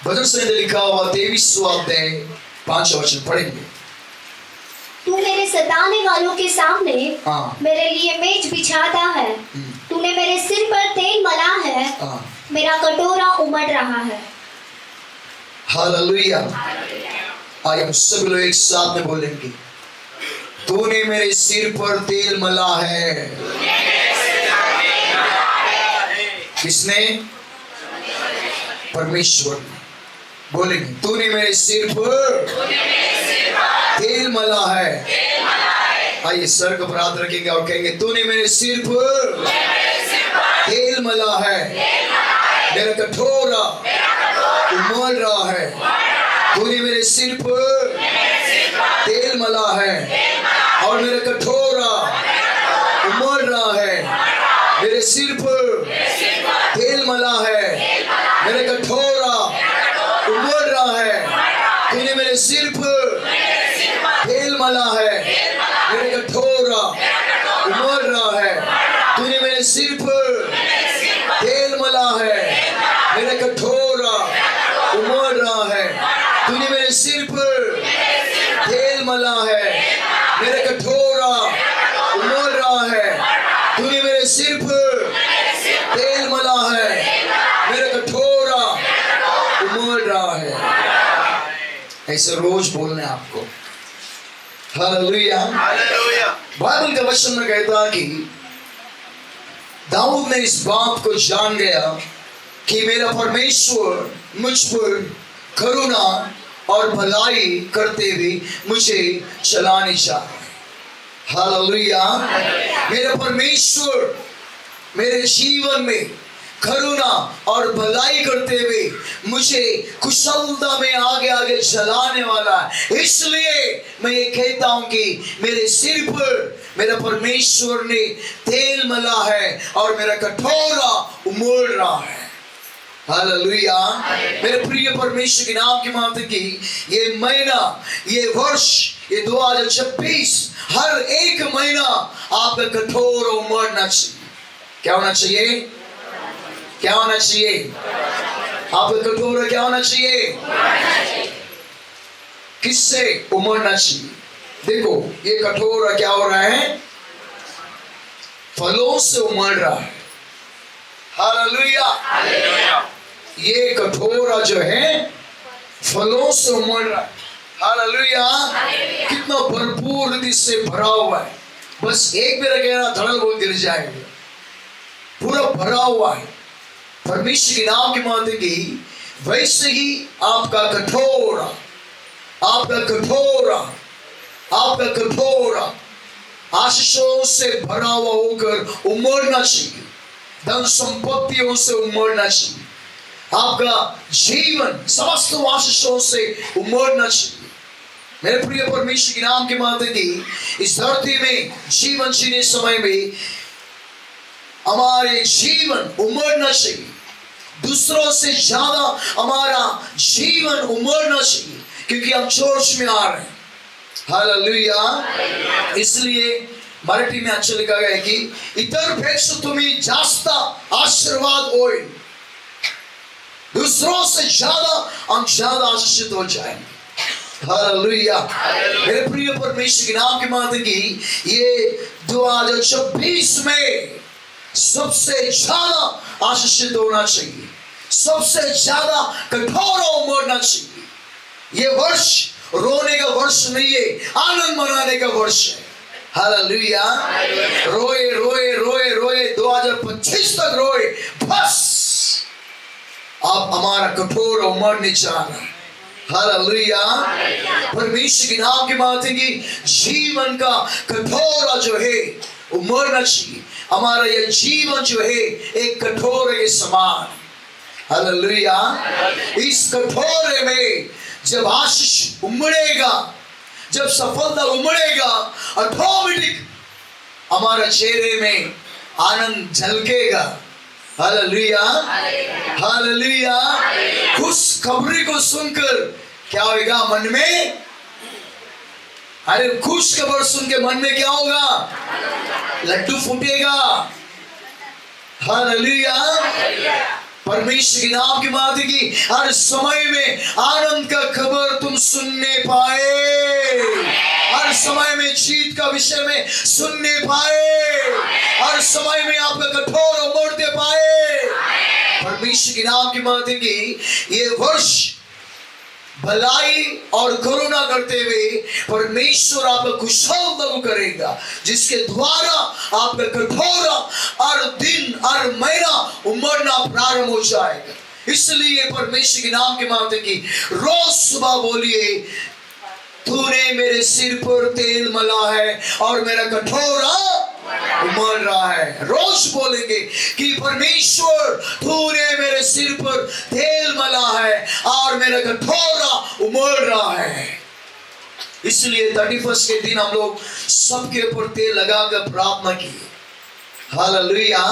भजन संहिता लिखा हुआ 23वां अध्याय 5 वचन पढ़ेंगे। तू मेरे सताने वालों के सामने हाँ। मेरे लिए मेज बिछाता है। तूने मेरे सिर पर तेल मला है। मेरा कटोरा उमड़ रहा है। हालेलुया। आइए हम सब लोग एक साथ में बोलेंगे, तूने मेरे सिर पर तेल मला है। किसने? परमेश्वर ने। बोलेंगे, तूने मेरे सिर पर तेल मला है। आइए सर को हाथ रखेंगे और कहेंगे, तूने मेरे सिर पर तेल मला है। मेरा कटोरा उमड़ रहा है। तूने मेरे सिर पर तेल मला है और मेरा कटोरा उमड़ रहा है। मेरे सिर पर तेल मला है, मेरा कटोरा उमड़ रहा है। तूने मेरे सिर पर तेल मला है, मेरे कटोरा उमड़ रहा है। तूने मेरे सिर पर तेल मला है, मेरा कटोरा उमड़ रहा है। तूने मेरे सिर पर तेल मला है, मेरा कटोरा उमड़ रहा है। तूने मेरे सिर पर तेल मला है, मेरा कटोरा उमड़ रहा है। ऐसे रोज बोलना है आपको। हालेलुया। बाइबल के वचन में कहता कि दाऊद ने इस बात को जान गया कि मेरा परमेश्वर मुझ पर करुणा और भलाई करते हुए मुझे चलाने चाहे। हालेलुया। मेरा परमेश्वर मेरे जीवन में करुणा और भलाई करते हुए मुझे कुशलता में आगे आगे चलाने वाला है। इसलिए मैं ये कहता हूं कि मेरे सिर पर मेरा परमेश्वर ने तेल मला है और मेरा कटोरा उमड़ रहा है। हालेलुया। मेरे प्रिय परमेश्वर के नाम की माता की ये महीना, ये वर्ष, ये 2026 हर एक महीना आपका कठोर उमड़ना चाहिए। क्या होना चाहिए? क्या होना चाहिए? आपका कठोर क्या होना चाहिए? किससे उमड़ना चाहिए? देखो ये कठोरा क्या हो रहा है? फलों से उमड़ रहा है। हालेलुया। ये कठोरा जो है फलों से उमड़ रहा है। हालेलुया। कितना भरपूर इससे भरा हुआ है। बस एक भी रखेगा धड़ल वो गिर जाएगा। पूरा भरा हुआ है। परमेश्वर के नाम की माते की वैसे ही आपका कठोरा, आपका कठोरा, आपका कठोरा आशीषों से भरा हुआ होकर उमड़ना चाहिए। धन संपत्तियों से उमड़ना चाहिए। आपका जीवन समस्त आशीषों से उमड़ना चाहिए। मेरे प्रिय परमेश्वर के नाम के माते की इस धरती में जीवन जीने समय में हमारे जीवन उमड़ना चाहिए। दूसरों से ज्यादा हमारा जीवन उमड़ना चाहिए, क्योंकि हम चर्च में आ रहे हैं। हालेलुया। इसलिए मराठी में अच्छा लिखा गया है कि इतरपेक्षा तुम्ही जास्त आशीर्वाद होईल। दूसरों से ज्यादा हम ज्यादा आशीषित हो जाएंगे। हालेलुया। मेरे प्रिय परमेश्वर के नाम की माता की ये 2026 में सबसे ज्यादा आशीषित होना चाहिए, सबसे ज्यादा कठोर उमड़ना चाहिए। ये वर्ष रोने का वर्ष नहीं है, आनंद मनाने का वर्ष है। हालेलुया। रोए रोए रोए रोए 2025 तक रोए, बस आप हमारा कठोर उमड़ने चाह रहे हैं। हालेलुया। परमेश्वर के नाम की माते की जीवन का कठोरा जो है उमड़ना चाहिए। हमारा यह जीवन जो है एक कठोरे के समान। हालेलुया। इस कठोरे में जब आशीष उमड़ेगा, जब सफलता उमड़ेगा, ऑटोमेटिक हमारा चेहरे में आनंद झलकेगा। हालेलुया। हालेलुया। खुश खबरी को सुनकर क्या होगा मन में? अरे खुश खबर सुन के मन में क्या होगा? लड्डू फूटेगा। हालेलुया। परमेश्वर के नाम की बात है कि हर समय में आनंद का खबर तुम सुनने पाए, हर समय में जीत का विषय में सुनने पाए, हर समय में आपका कठोर उमड़ते पाए। परमेश्वर के नाम की बात है कि ये वर्ष भलाई और करुणा करते हुए परमेश्वर आपका कुशल लागू करेगा, जिसके द्वारा आपका कठोर हर दिन हर महीना उमड़ना प्रारंभ हो जाएगा। इसलिए परमेश्वर के नाम के माध्यम की रोज सुबह बोलिए, तूने मेरे सिर पर तेल मला है और मेरा कठोरा उमड़ रहा है। रोज बोलेंगे कि परमेश्वर तूने मेरे सिर पर तेल मला है और मेरा कठोरा उमड़ रहा है। इसलिए 31 के दिन हम लोग सबके ऊपर तेल लगाकर प्रार्थना की। हालेलुया।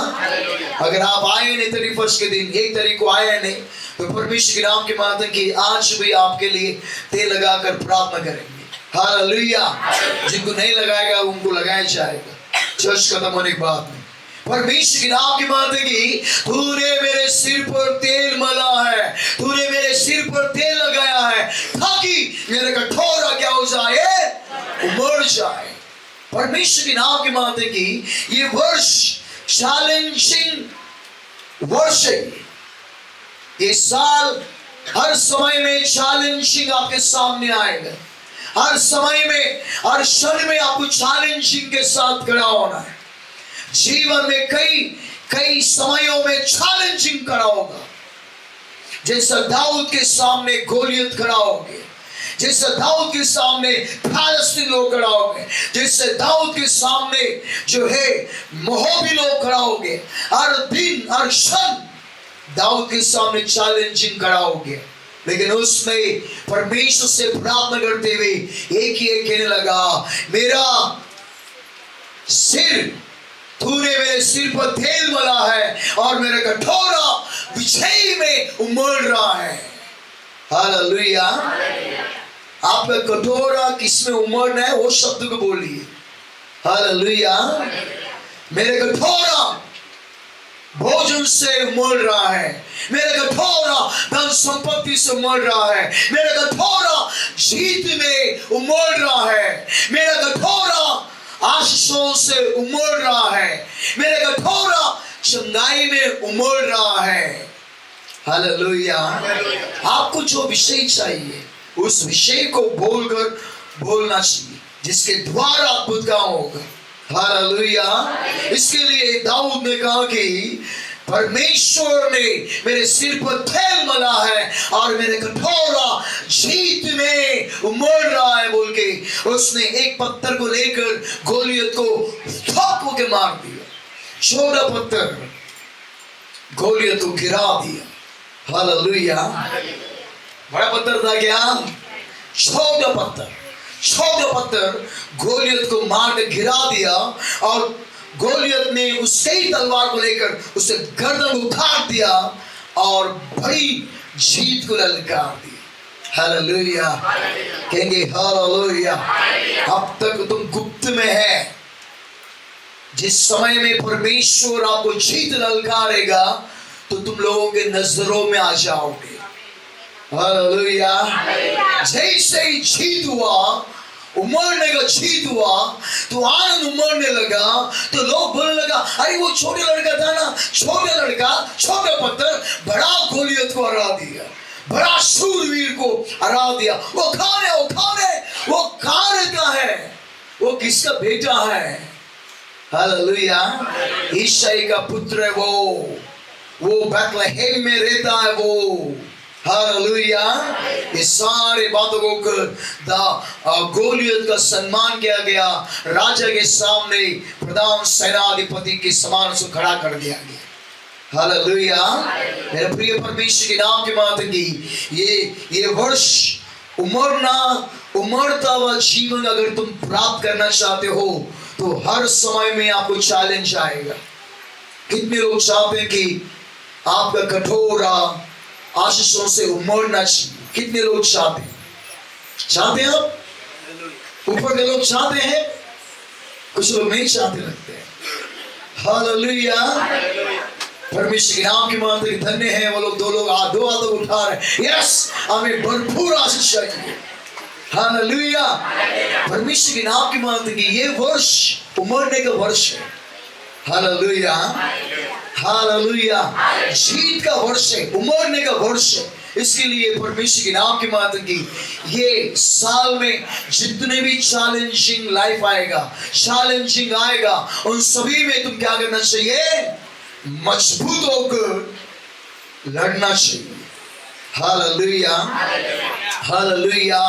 अगर आप आए नहीं 31 के दिन, 1 तारीख को आए नहीं, तो परमेश्वर के नाम के माध्यम की आज भी आपके लिए तेल लगाकर प्रार्थना करेंगे। हालेलुया। जिनको नहीं लगाएगा उनको लगाया जाएगा चर्च खत्म होने के बाद में। परमेश्वर के नाम की बात है कि तूने मेरे सिर पर तेल मला है, तूने मेरे सिर पर तेल लगाया है ताकि मेरा कठोरा क्या हो जाए, उमड़ जाए। परमेश्वर के नाम की बात है कि ये वर्ष चैलेंजिंग वर्ष है। ये साल हर समय में चैलेंजिंग आपके सामने आएगा, हर समय में हर क्षण में आपको चैलेंजिंग के साथ खड़ा होना है। जीवन में कई समयों में चैलेंजिंग खड़ा होगा। जैसा दाऊद के सामने गोलियत खड़ा होगे, जैसे दाऊद के सामने फालस्तीन लोग खड़ा होंगे, जैसे दाऊद के सामने जो है मोहबी लोग खड़ा होंगे। हर दिन हर क्षण दाऊद के सामने चैलेंजिंग खड़ा होंगे, लेकिन उसमें परमेश्वर से प्रार्थना करते हुए एक ही कहने लगा, मेरा सिर, तूने मेरे सिर पर तेल मला है और मेरा कठोरा विजय में उमड़ रहा है। हालेलुया। आपका कठोरा किसमें उमड़ना है वो शब्द को बोलिए। हालेलुया। मेरे कठोरा भोजन से उमड़ रहा है, मेरा कठोरा धन संपत्ति से उमड़ रहा है, मेरा कठोरा जीत में उमड़ रहा है, मेरा कठोरा आशीषों से उमड़ रहा है, मेरा कठोरा चंगाई में उमड़ रहा है। हालेलुया। आपको जो विषय चाहिए उस विषय को बोलना चाहिए, जिसके द्वारा अद्भुत काम होगा। हालेलुया। इसके लिए दाऊद ने कहा कि परमेश्वर ने मेरे सिर पर तेल मला है और मेरे कठोरा जीत में उमड़ रहा है बोल के उसने एक पत्थर को लेकर गोलियत को ठोक के मार दिया। छोटा पत्थर गोलियत को गिरा दिया। हालेलुया। बड़ा पत्थर था क्या? छोटा पत्थर गोलियत को मार के गिरा दिया और गोलियत ने उससे ही तलवार को लेकर उसे गर्दन को काट दिया और बड़ी जीत को ललकार दी। हालेलुया। कहेंगे हालेलुया। अब तक तुम गुप्त में है, जिस समय में परमेश्वर आपको जीत ललकारेगा तो तुम लोगों के नजरों में आ जाओगे। हालेलुया। जैसे ही जीत हुआ, उमड़ने का जीत हुआ तो आनंद उमड़ने लगा, तो लोग बोलने लगा, अरे वो छोटे लड़का था ना, छोटा पत्थर बड़ा गोलियत को हरा दिया, बड़ा शूरवीर को हरा दिया। वो कौन है? वो कहाँ रहता है? वो किसका बेटा है? हालेलुया। ईसाई का पुत्र है वो बैतलहम में रहता है वो। हालेलुया। ये सारे बातों को गोलियत का सम्मान किया गया, राजा के सामने प्रधान सेनाधिपति के समान उसको खड़ा कर दिया गया। हालेलुया। मेरे प्रिय परमेश्वर के नाम के माध्यम की ये वर्ष उमड़ता हुआ जीवन अगर तुम प्राप्त करना चाहते हो तो हर समय में आपको चैलेंज आएगा। कितने लोग चाहते हैं कि आपका कठोरा आशीषों से उमड़ना चाहिए? कितने लोग चाहते हैं? आप ऊपर के लोग चाहते हैं, कुछ लोग नहीं चाहते लगते हैं। हालेलुया। परमेश्वर के नाम की मात्र धन्य है वो लोग, दो हाथ उठा रहे। यस, हमें भरपूर आशीष चाहिए। हालेलुया। परमेश्वर के नाम की मात्र की ये वर्ष उमड़ने का वर्ष है। Hallelujah, hallelujah. जीत का वर्ष है, उमड़ने का वर्ष है। इसके लिए परमेश्वर के नाम की मात्र की ये साल में जितने भी चैलेंजिंग लाइफ आएगा, चैलेंजिंग आएगा, उन सभी में तुम क्या करना चाहिए? मजबूत होकर लड़ना चाहिए। Hallelujah, hallelujah.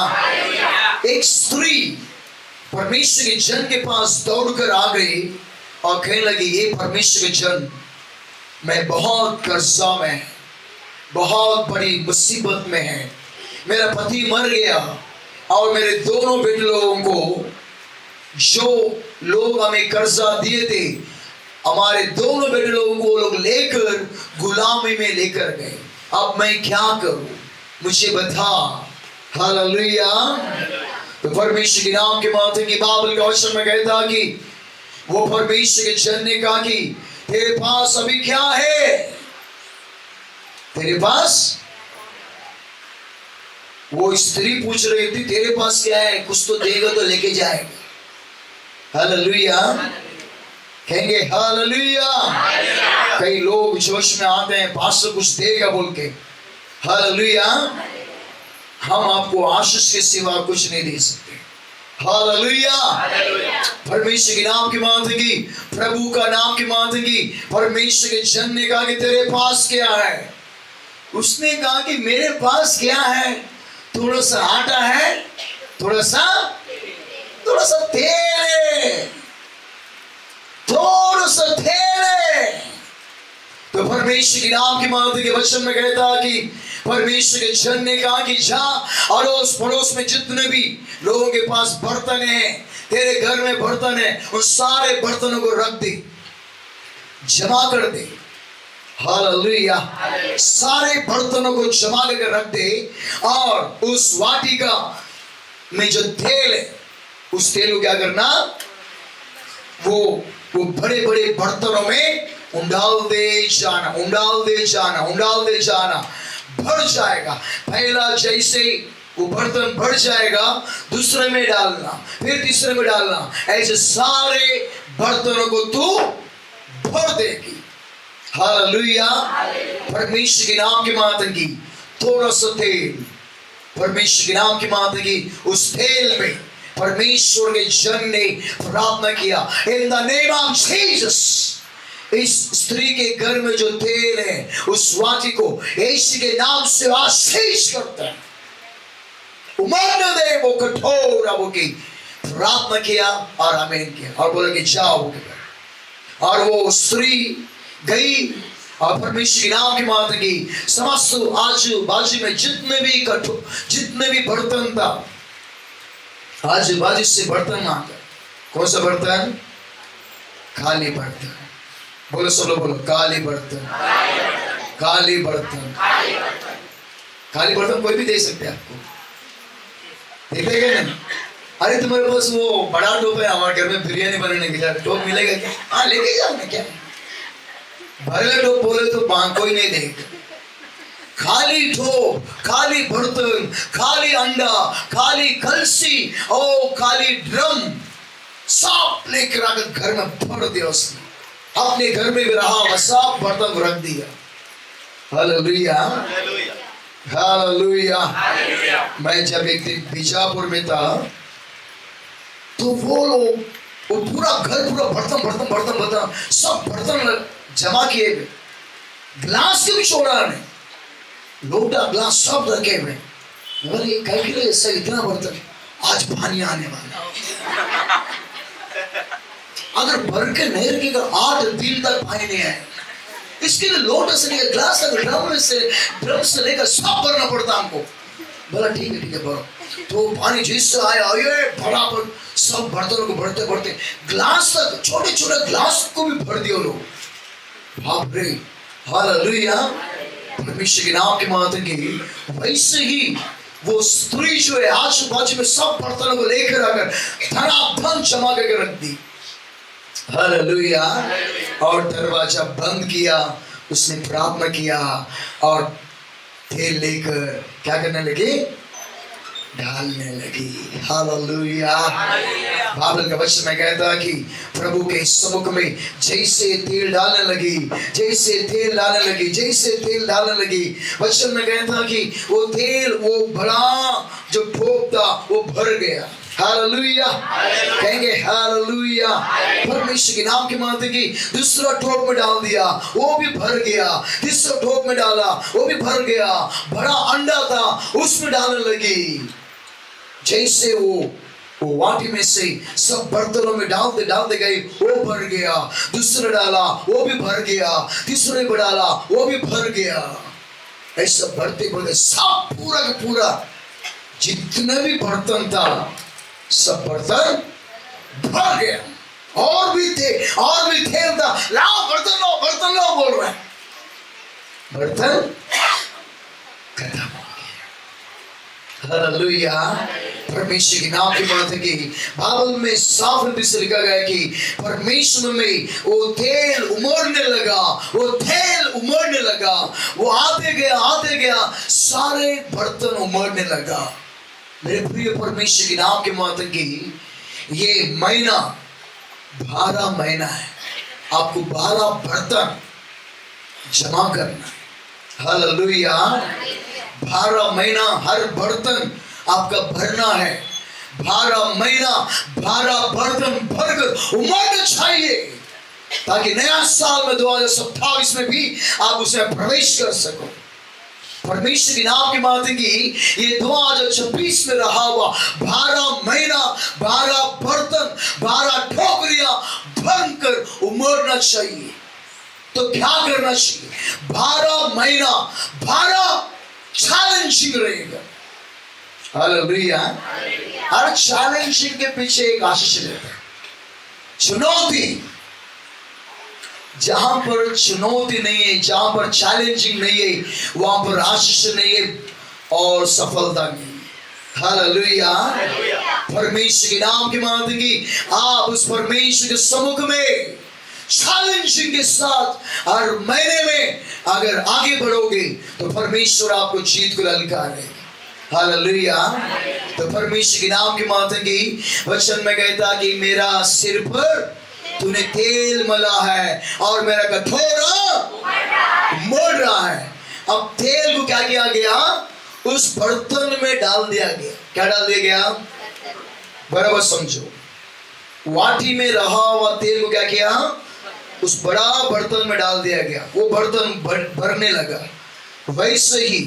एक स्त्री परमेश्वर के जन के पास दौड़कर आ गई और कहने लगी, ये परमेश्वर के जन, मैं बहुत कर्जा में, बहुत बड़ी मुसीबत में है। मेरा पति मर गया और मेरे दोनों बेटे लोगों को, जो लोग हमें कर्जा दिए थे, हमारे दोनों बेटे लोगों को लोग लेकर गुलामी में लेकर गए। अब मैं क्या करूं, मुझे बता। हालेलुया। तो परमेश्वर के नाम के माथे की बाइबल के वचन में कहता कि वो परमेश्वर के जन ने कहा कि तेरे पास अभी क्या है? तेरे पास, वो स्त्री पूछ रही थी, तेरे पास क्या है? कुछ तो देगा तो लेके जाएगा। हालेलुया, कहेंगे हालेलुया। कई लोग जोश में आते हैं, पास्टर कुछ देगा बोल के। हालेलुया। हम आपको आशीष के सिवा कुछ नहीं दे सकते। हालेलुया। परमेश्वर के नाम की मांगेगी, प्रभु का नाम की मांगेगी। परमेश्वर के जन ने कहा कि तेरे पास क्या है? उसने कहा कि मेरे पास क्या है? थोड़ा सा आटा है, थोड़ा सा तेल है, थोड़ा सा तेल है। तो परमेश्वर के नाम की मांगते के वचन में कहता कि परमेश्वर के जन ने कहा कि जा अड़ोस पड़ोस में जितने भी लोगों के पास बर्तन है, तेरे घर में बर्तन है, उन सारे बर्तनों को रख दे, जमा कर दे। हालेलुया। सारे बर्तनों को जमा करके रख दे और उस वाटिका में जो तेल है, उस तेल को क्या करना? वो बड़े बड़े बर्तनों में उंडाल दे जाना, उंडाल दे जाना, उंडाल दे जाना। भर जाएगा। पहला जैसे वो बर्तन भर जाएगा, दूसरे में डालना, फिर तीसरे में डालना, ऐसे सारे बर्तनों को तू भर देगी। हालेलुया। परमेश्वर के नाम की माता की थोड़ा सा तेल, परमेश्वर के नाम की माता की उस तेल में परमेश्वर के जन ने प्रार्थना किया, in the name of Jesus. इस स्त्री के घर में जो तेल है, उस वाटी को यीशु के नाम से आशीष करता है। उमड़ने दे वो कठोर अब की प्रार्थना किया और आमीन किया और बोला कि जाओ। और वो स्त्री गई और परमेश्वर के नाम की माता की समस्त आजू बाजू में जितने भी बर्तन था, आजू बाजू से बर्तन मांगा। कौन सा बर्तन? खाली बर्तन। बोलो सब लोग बोलो, खाली बर्तन, खाली बर्तन। खाली बर्तन कोई भी दे सकते हैं आपको, देखेगा नहीं? अरे तुम्हारे पास वो बड़ा टोप है, हमारे घर में बिरयानी बनाने के लिए टोप मिलेगा क्या? हाँ लेके जाओ ना, क्या भरले टोप बोले तो कोई नहीं देगा। खाली टोप, खाली बर्तन, खाली अंडा, खाली कलसी और खाली ड्रम सब लेकर आकर घर में भर दिया उसने। अपने घर में भी रहा, सब बर्तन रख दिया। Hallelujah, hallelujah. मैं जब एक दिन बीजापुर में था तो वो लोग वो पूरा घर पूरा बर्तन सब बर्तन जमा किए हुए, ग्लास के भी छोड़ा नहीं, लोटा ग्लास सब रखे हुए। बोले कैसे ऐसा इतना बर्तन? आज पानी आने वाला, अगर भर के नहीं रखेगा 8 दिन तक पानी नहीं आएगा। इसके लिए लोटा से लेकर ग्लास तक, ड्रम से लेकर सब भरना पड़ता हमको। बोला ठीक है भरो। तो पानी जिससे आया भरा पर सब बर्तनों को बढ़ते ग्लास तक, छोटे छोटे ग्लास को भी भर दिया लोग। बाप रे, हालेलुया। परमेश्वर के नाम की माता की वैसे ही वो स्त्री जो है आजू बाजू में सब बर्तनों को लेकर आकर धनाधन जमा करके रख दी। हालेलुया। और दरवाजा बंद किया, उसने प्रार्थना किया और तेल लेकर क्या करने लगी, डालने लगी। हालेलुया। बाइबल का वचन में कहता है कि प्रभु के सम्मुख में जैसे तेल डालने लगी, जैसे तेल डालने लगी, जैसे तेल डालने लगी, वचन में कहता कि वो तेल, वो बड़ा जो ठोप था वो भर गया। हालेलुया, कहेंगे हालेलुया। परमेश्वर के नाम के माते की दूसरा ठोप में डाल दिया, वो भी भर गया। तीसरा ठोप में डाला, वो भी भर गया। बड़ा अंडा था, उसमें डालने लगी। जैसे वो वाटी में से सब बर्तनों में डालते गए, वो भर गया। दूसरा डाला, वो भी भर गया। तीसरे में डाला, वो भी भर गया। ऐसा बढ़ते बढ़ते सब पूरा का पूरा जितने भी बर्तन था, सब बर्तन भर गया। और भी तेल था। लाओ बर्तन लो बोल रहे हैं। बर्तन खत्म हो गया। हालेलुया। परमेश्वर के नाम की बात है कि बाइबल में साफ रूप से लिखा गया कि परमेश्वर में वो तेल उमड़ने लगा, वो तेल उमड़ने लगा। वो आते गया सारे बर्तन उमड़ने लगा। मेरे प्रिय परमेश्वर के नाम के माता की ये महीना 12 महीना है। आपको 12 बर्तन जमा करना है। हालेलुया। 12 महीना हर बर्तन आपका भरना है। 12 महीना 12 बर्तन भरकर उमड़ना चाहिए, ताकि नया साल में 2027 में भी आप उसमें प्रवेश कर सको। परमेश्वर के नाम की बात है कि ये 2026 में रहा हुआ 12 महीना 12 बर्तन 12 ठोकरियां भरकर उमड़ना चाहिए। तो क्या करना चाहिए? 12 महीना 12 चैलेंजिंग रहेगा। हालेलुया। हर चैलेंजिंग के पीछे एक आशीष रहता है। चुनौती, जहां पर चुनौती नहीं है, जहां पर चैलेंजिंग नहीं है, वहां पर आशीष नहीं है और सफलता नहीं है। हालेलुया। परमेश्वर के नाम की मांगेंगे, आप उस परमेश्वर के सम्मुख में चैलेंजिंग के साथ हर महीने में अगर आगे बढ़ोगे तो परमेश्वर आपको जीत को ललकारेगा। हालेलुया। तो परमेश्वर के नाम की मांगेंगे, वचन में कहता कि मेरा सिर पर तूने तेल मला है और मेरा कटोरा उमड़ रहा है। अब तेल को क्या किया गया? उस बर्तन में डाल दिया गया। क्या डाल दिया गया? बराबर समझो। वाटी में रहा हुआ तेल को क्या किया? उस बड़ा बर्तन में डाल दिया गया। वो बर्तन भरने लगा। वैसे ही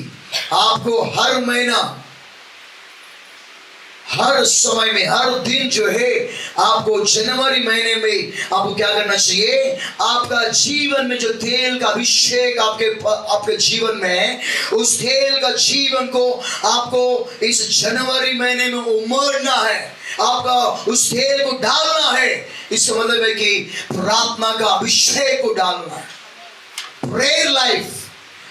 आपको हर महीना, हर समय में, हर दिन जो है, आपको जनवरी महीने में आपको क्या करना चाहिए? आपका जीवन में जो तेल का अभिषेक आपके जीवन में है, उस तेल का जीवन को आपको इस जनवरी महीने में उमड़ना है। आपका उस तेल को डालना है। इसका मतलब है कि प्रार्थना का अभिषेक को डालना है। प्रेयर लाइफ,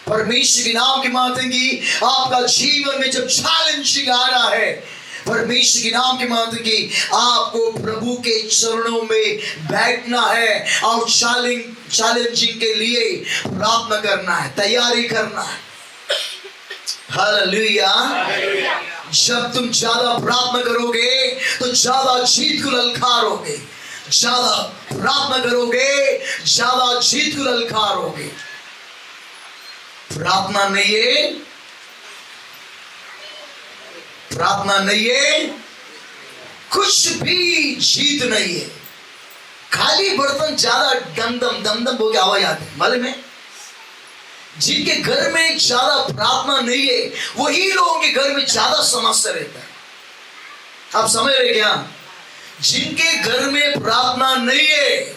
परमेश्वर के नाम की मांगेंगी, आपका जीवन में जब चैलेंजिंग आ रहा है, परमेश्वर के नाम की मांगेंगी, आपको प्रभु के चरणों में बैठना है और चैलेंजिंग के लिए प्रार्थना करना है, तैयारी करना है। हालेलुया। जब तुम ज्यादा प्रार्थना करोगे तो ज्यादा जीत को ललकारोगे। ज्यादा प्रार्थना करोगे, ज्यादा जीत को ललकारोगे। प्रार्थना नहीं है, कुछ भी जीत नहीं है। खाली बर्तन ज्यादा दम दम हो के आवाज आती है। मालूम है, जिनके घर में ज्यादा प्रार्थना नहीं है, वही लोगों के घर में ज्यादा समस्या रहता है। आप समझ रहे क्या? जिनके घर में प्रार्थना नहीं है,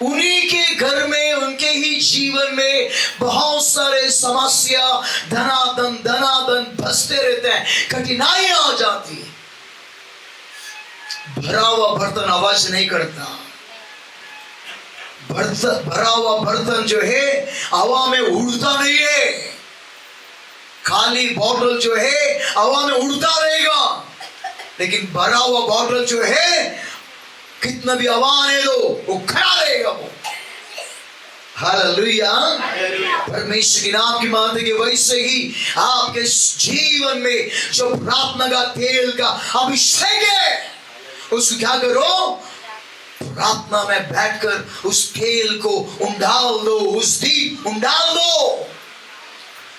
उन्हीं के घर में, उनके ही जीवन में बहुत सारे समस्या धनाधन फंसते रहते हैं, कठिनाइयां आ जाती है। भरा हुआ बर्तन आवाज नहीं करता। भरा हुआ बर्तन जो है हवा में उड़ता नहीं है। खाली बॉटल जो है हवा में उड़ता रहेगा, लेकिन भरा हुआ बॉटल जो है कितना भी हवा आने दो, वो खड़ा रहेगा। वो हालेलुया। परमेश्वर के नाम की बात है कि वैसे ही आपके जीवन में जो प्रार्थना का तेल का अभिषेक है, उसको क्या करो, प्रार्थना में बैठकर उस तेल को उंडाल दो, उस दीप उंडाल दो।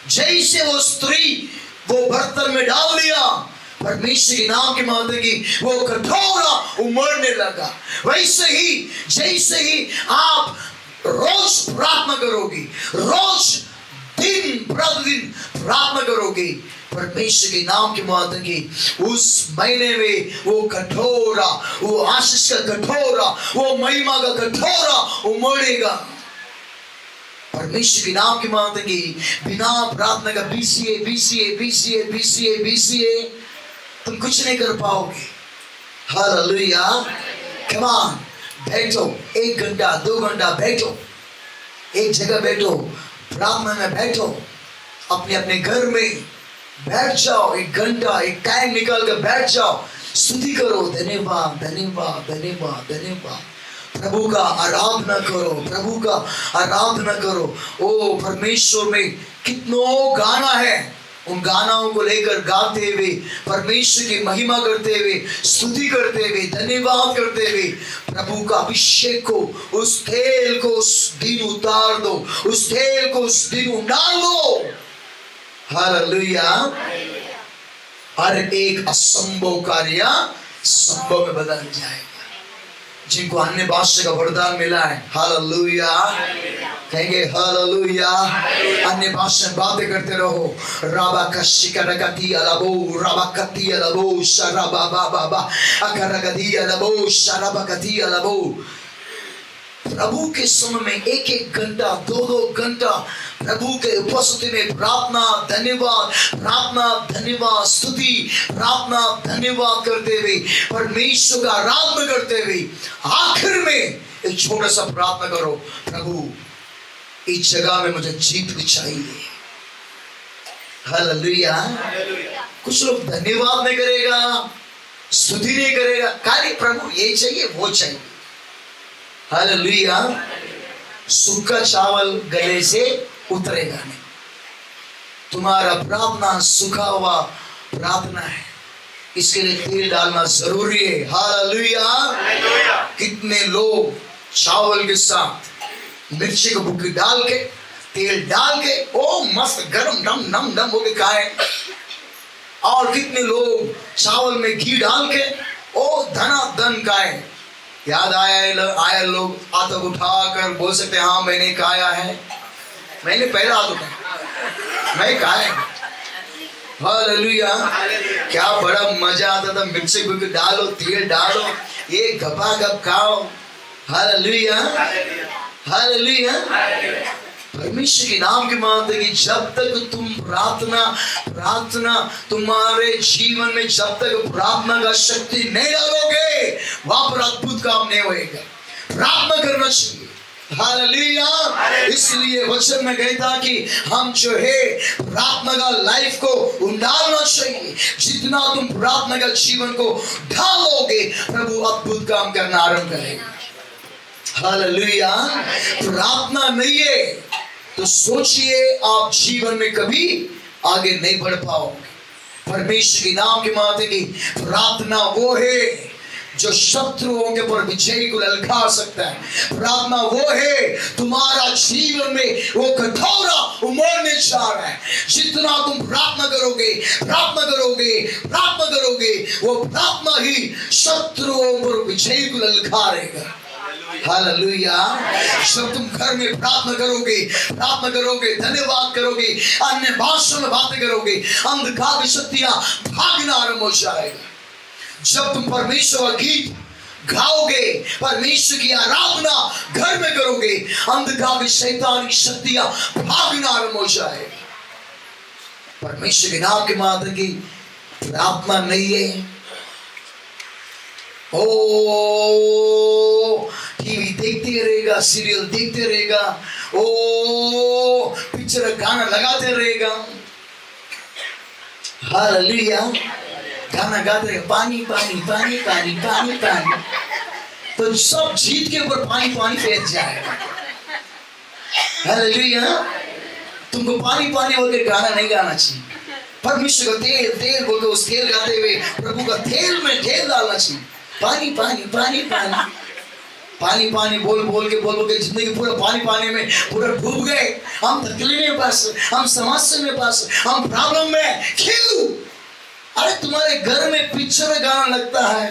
जैसे वो स्त्री वो बर्तन में डाल दिया, परमेश्वर के नाम के माध्यम की वो कटोरा उमड़ने लगा। वैसे ही जैसे ही आप रोज प्रार्थना करोगी, रोज दिन प्रतिदिन प्रार्थना करोगी, परमेश्वर के नाम के माध्यम की उस महीने में वो कटोरा, वो आशीष का कटोरा, वो महिमा का कटोरा उमड़ेगा। परमेश्वर के नाम के माध्यम की बिना प्रार्थना का बीसीए तुम कुछ नहीं कर पाओगे। हालेलुया। कम ऑन, बैठो 1 घंटा 2 घंटा बैठो, एक जगह बैठो, प्रार्थना में बैठो, अपने अपने घर में बैठ जाओ, 1 घंटा एक टाइम निकाल कर बैठ जाओ, स्तुति करो, धन्यवाद धन्यवाद धन्यवाद धन्यवाद, प्रभु का आराधना करो, प्रभु का आराधना करो। ओ परमेश्वर में कितनों गाना है, उन गानाओं को लेकर गाते हुए, परमेश्वर की महिमा करते हुए, स्तुति करते हुए, धन्यवाद करते हुए, प्रभु का अभिषेक को, उस तेल को उस दिन उतार दो, उस तेल को उस दिन उंडाल दो। हालेलुया। हर एक असंभव कार्य संभव में बदल जाएगा। जिनको अन्य भाषा का वरदान मिला है, हालेलुया, कहेंगे हालेलुया। अन्य भाषा में बातें करते रहो। राबा कशिकरगति अलबो, राबा कति अलबो, शराबा बाबा अकरगति अलबो, शराबा कति अलबो। प्रभु के समय में 1-1 घंटा 2-2 घंटा प्रभु के उपस्थिति में प्रार्थना धन्यवाद, प्रार्थना धन्यवाद, स्तुति प्रार्थना धन्यवाद करते हुए, परमेश्वर का आराधना करते हुए, आखिर में एक छोटा सा प्रार्थना करो, प्रभु इस जगह में मुझे जीत चाहिए। हालेलुया। कुछ लोग धन्यवाद नहीं करेगा, स्तुति नहीं करेगा, खाली प्रभु ये चाहिए वो चाहिए। हालेलुया। सूखा चावल गले से उतरेगा नहीं। तुम्हारा प्रार्थना सूखा हुआ प्रार्थना है, इसके लिए तेल डालना जरूरी है। हालेलुया। कितने लोग चावल के साथ मिर्ची को भूखी डाल के, तेल डाल के, ओ मस्त गरम डम नम डम हो के खाए, और कितने लोग चावल में घी डाल के ओ धना धन खाए। याद आया लोग हाथ उठाकर बोल सकते हैं, हाँ मैंने खाया है, मैंने पहला हाथ उठाया, मैं खाया। हालेलुया। क्या बड़ा मजा आता था, मिर्ची को डालो, तेल डालो, ये गपा गप खाओ। हालेलुया। हालेलुया। परमेश्वर के नाम के माध्यम की जब तक तुम प्रार्थना तुम्हारे जीवन में जब तक प्रार्थना का शक्ति नहीं डालोगे, वहां पर अद्भुत काम नहीं होएगा। प्रार्थना करना चाहिए। हालेलुया। इसलिए वचन में कहता कि हम जो है प्रार्थना का लाइफ को उंडालना चाहिए। जितना तुम प्रार्थना का जीवन को ढालोगे, प्रभु अद्भुत काम करना आरंभ करेगा। हालेलुया। प्रार्थना नहीं है तो सोचिए आप जीवन में कभी आगे नहीं बढ़ पाओगे। परमेश्वर के नाम के माध्यम की प्रार्थना वो है जो शत्रुओं के ऊपर विजय को ललकार सकता है। प्रार्थना वो है तुम्हारा जीवन में वो कटोरा उमड़ने जा रहा है। जितना तुम प्रार्थना करोगे वो प्रार्थना ही शत्रुओं पर विजय को ललकारेगा। हालेलुया। जब तुम घर में प्रार्थना करोगे, धन्यवाद करोगे, अन्य भाषा में बातें करोगे, अंधकार की शक्तियां भागना आरंभ हो जाएगा। जब तुम परमेश्वर का गीत गाओगे, परमेश्वर की आराधना घर में करोगे, अंधकार की शैतान की शक्तियां भागना आरंभ हो जाएगा। परमेश्वर के नाम के माध्यम की प्रार्थना नहीं है ओ टीवी देखते रहेगा, सीरियल देखते रहेगा, ओ पिक्चर गाना लगाते रहेगा। हालेलुया। गाना गाते रहेगा, पानी पानी पानी पानी पानी पानी, तो सब जीत के ऊपर पानी पानी फेर जाएगा। हालेलुया। तुमको पानी पानी बोल के गाना नहीं गाना चाहिए। परमेश्वर का तेल तेल बोल के उस तेल गाते हुए प्रभु का तेल में तेल डालना चाहिए। पानी पानी पानी पानी पानी पानी बोल बोल के जिंदगी पूरा पानी पानी में पूरा डूब गए। हम तकलीफ में फंस, हम समस्या में फंस, हम प्रॉब्लम में। क्यों? अरे तुम्हारे घर में पिक्चर गाना लगता है,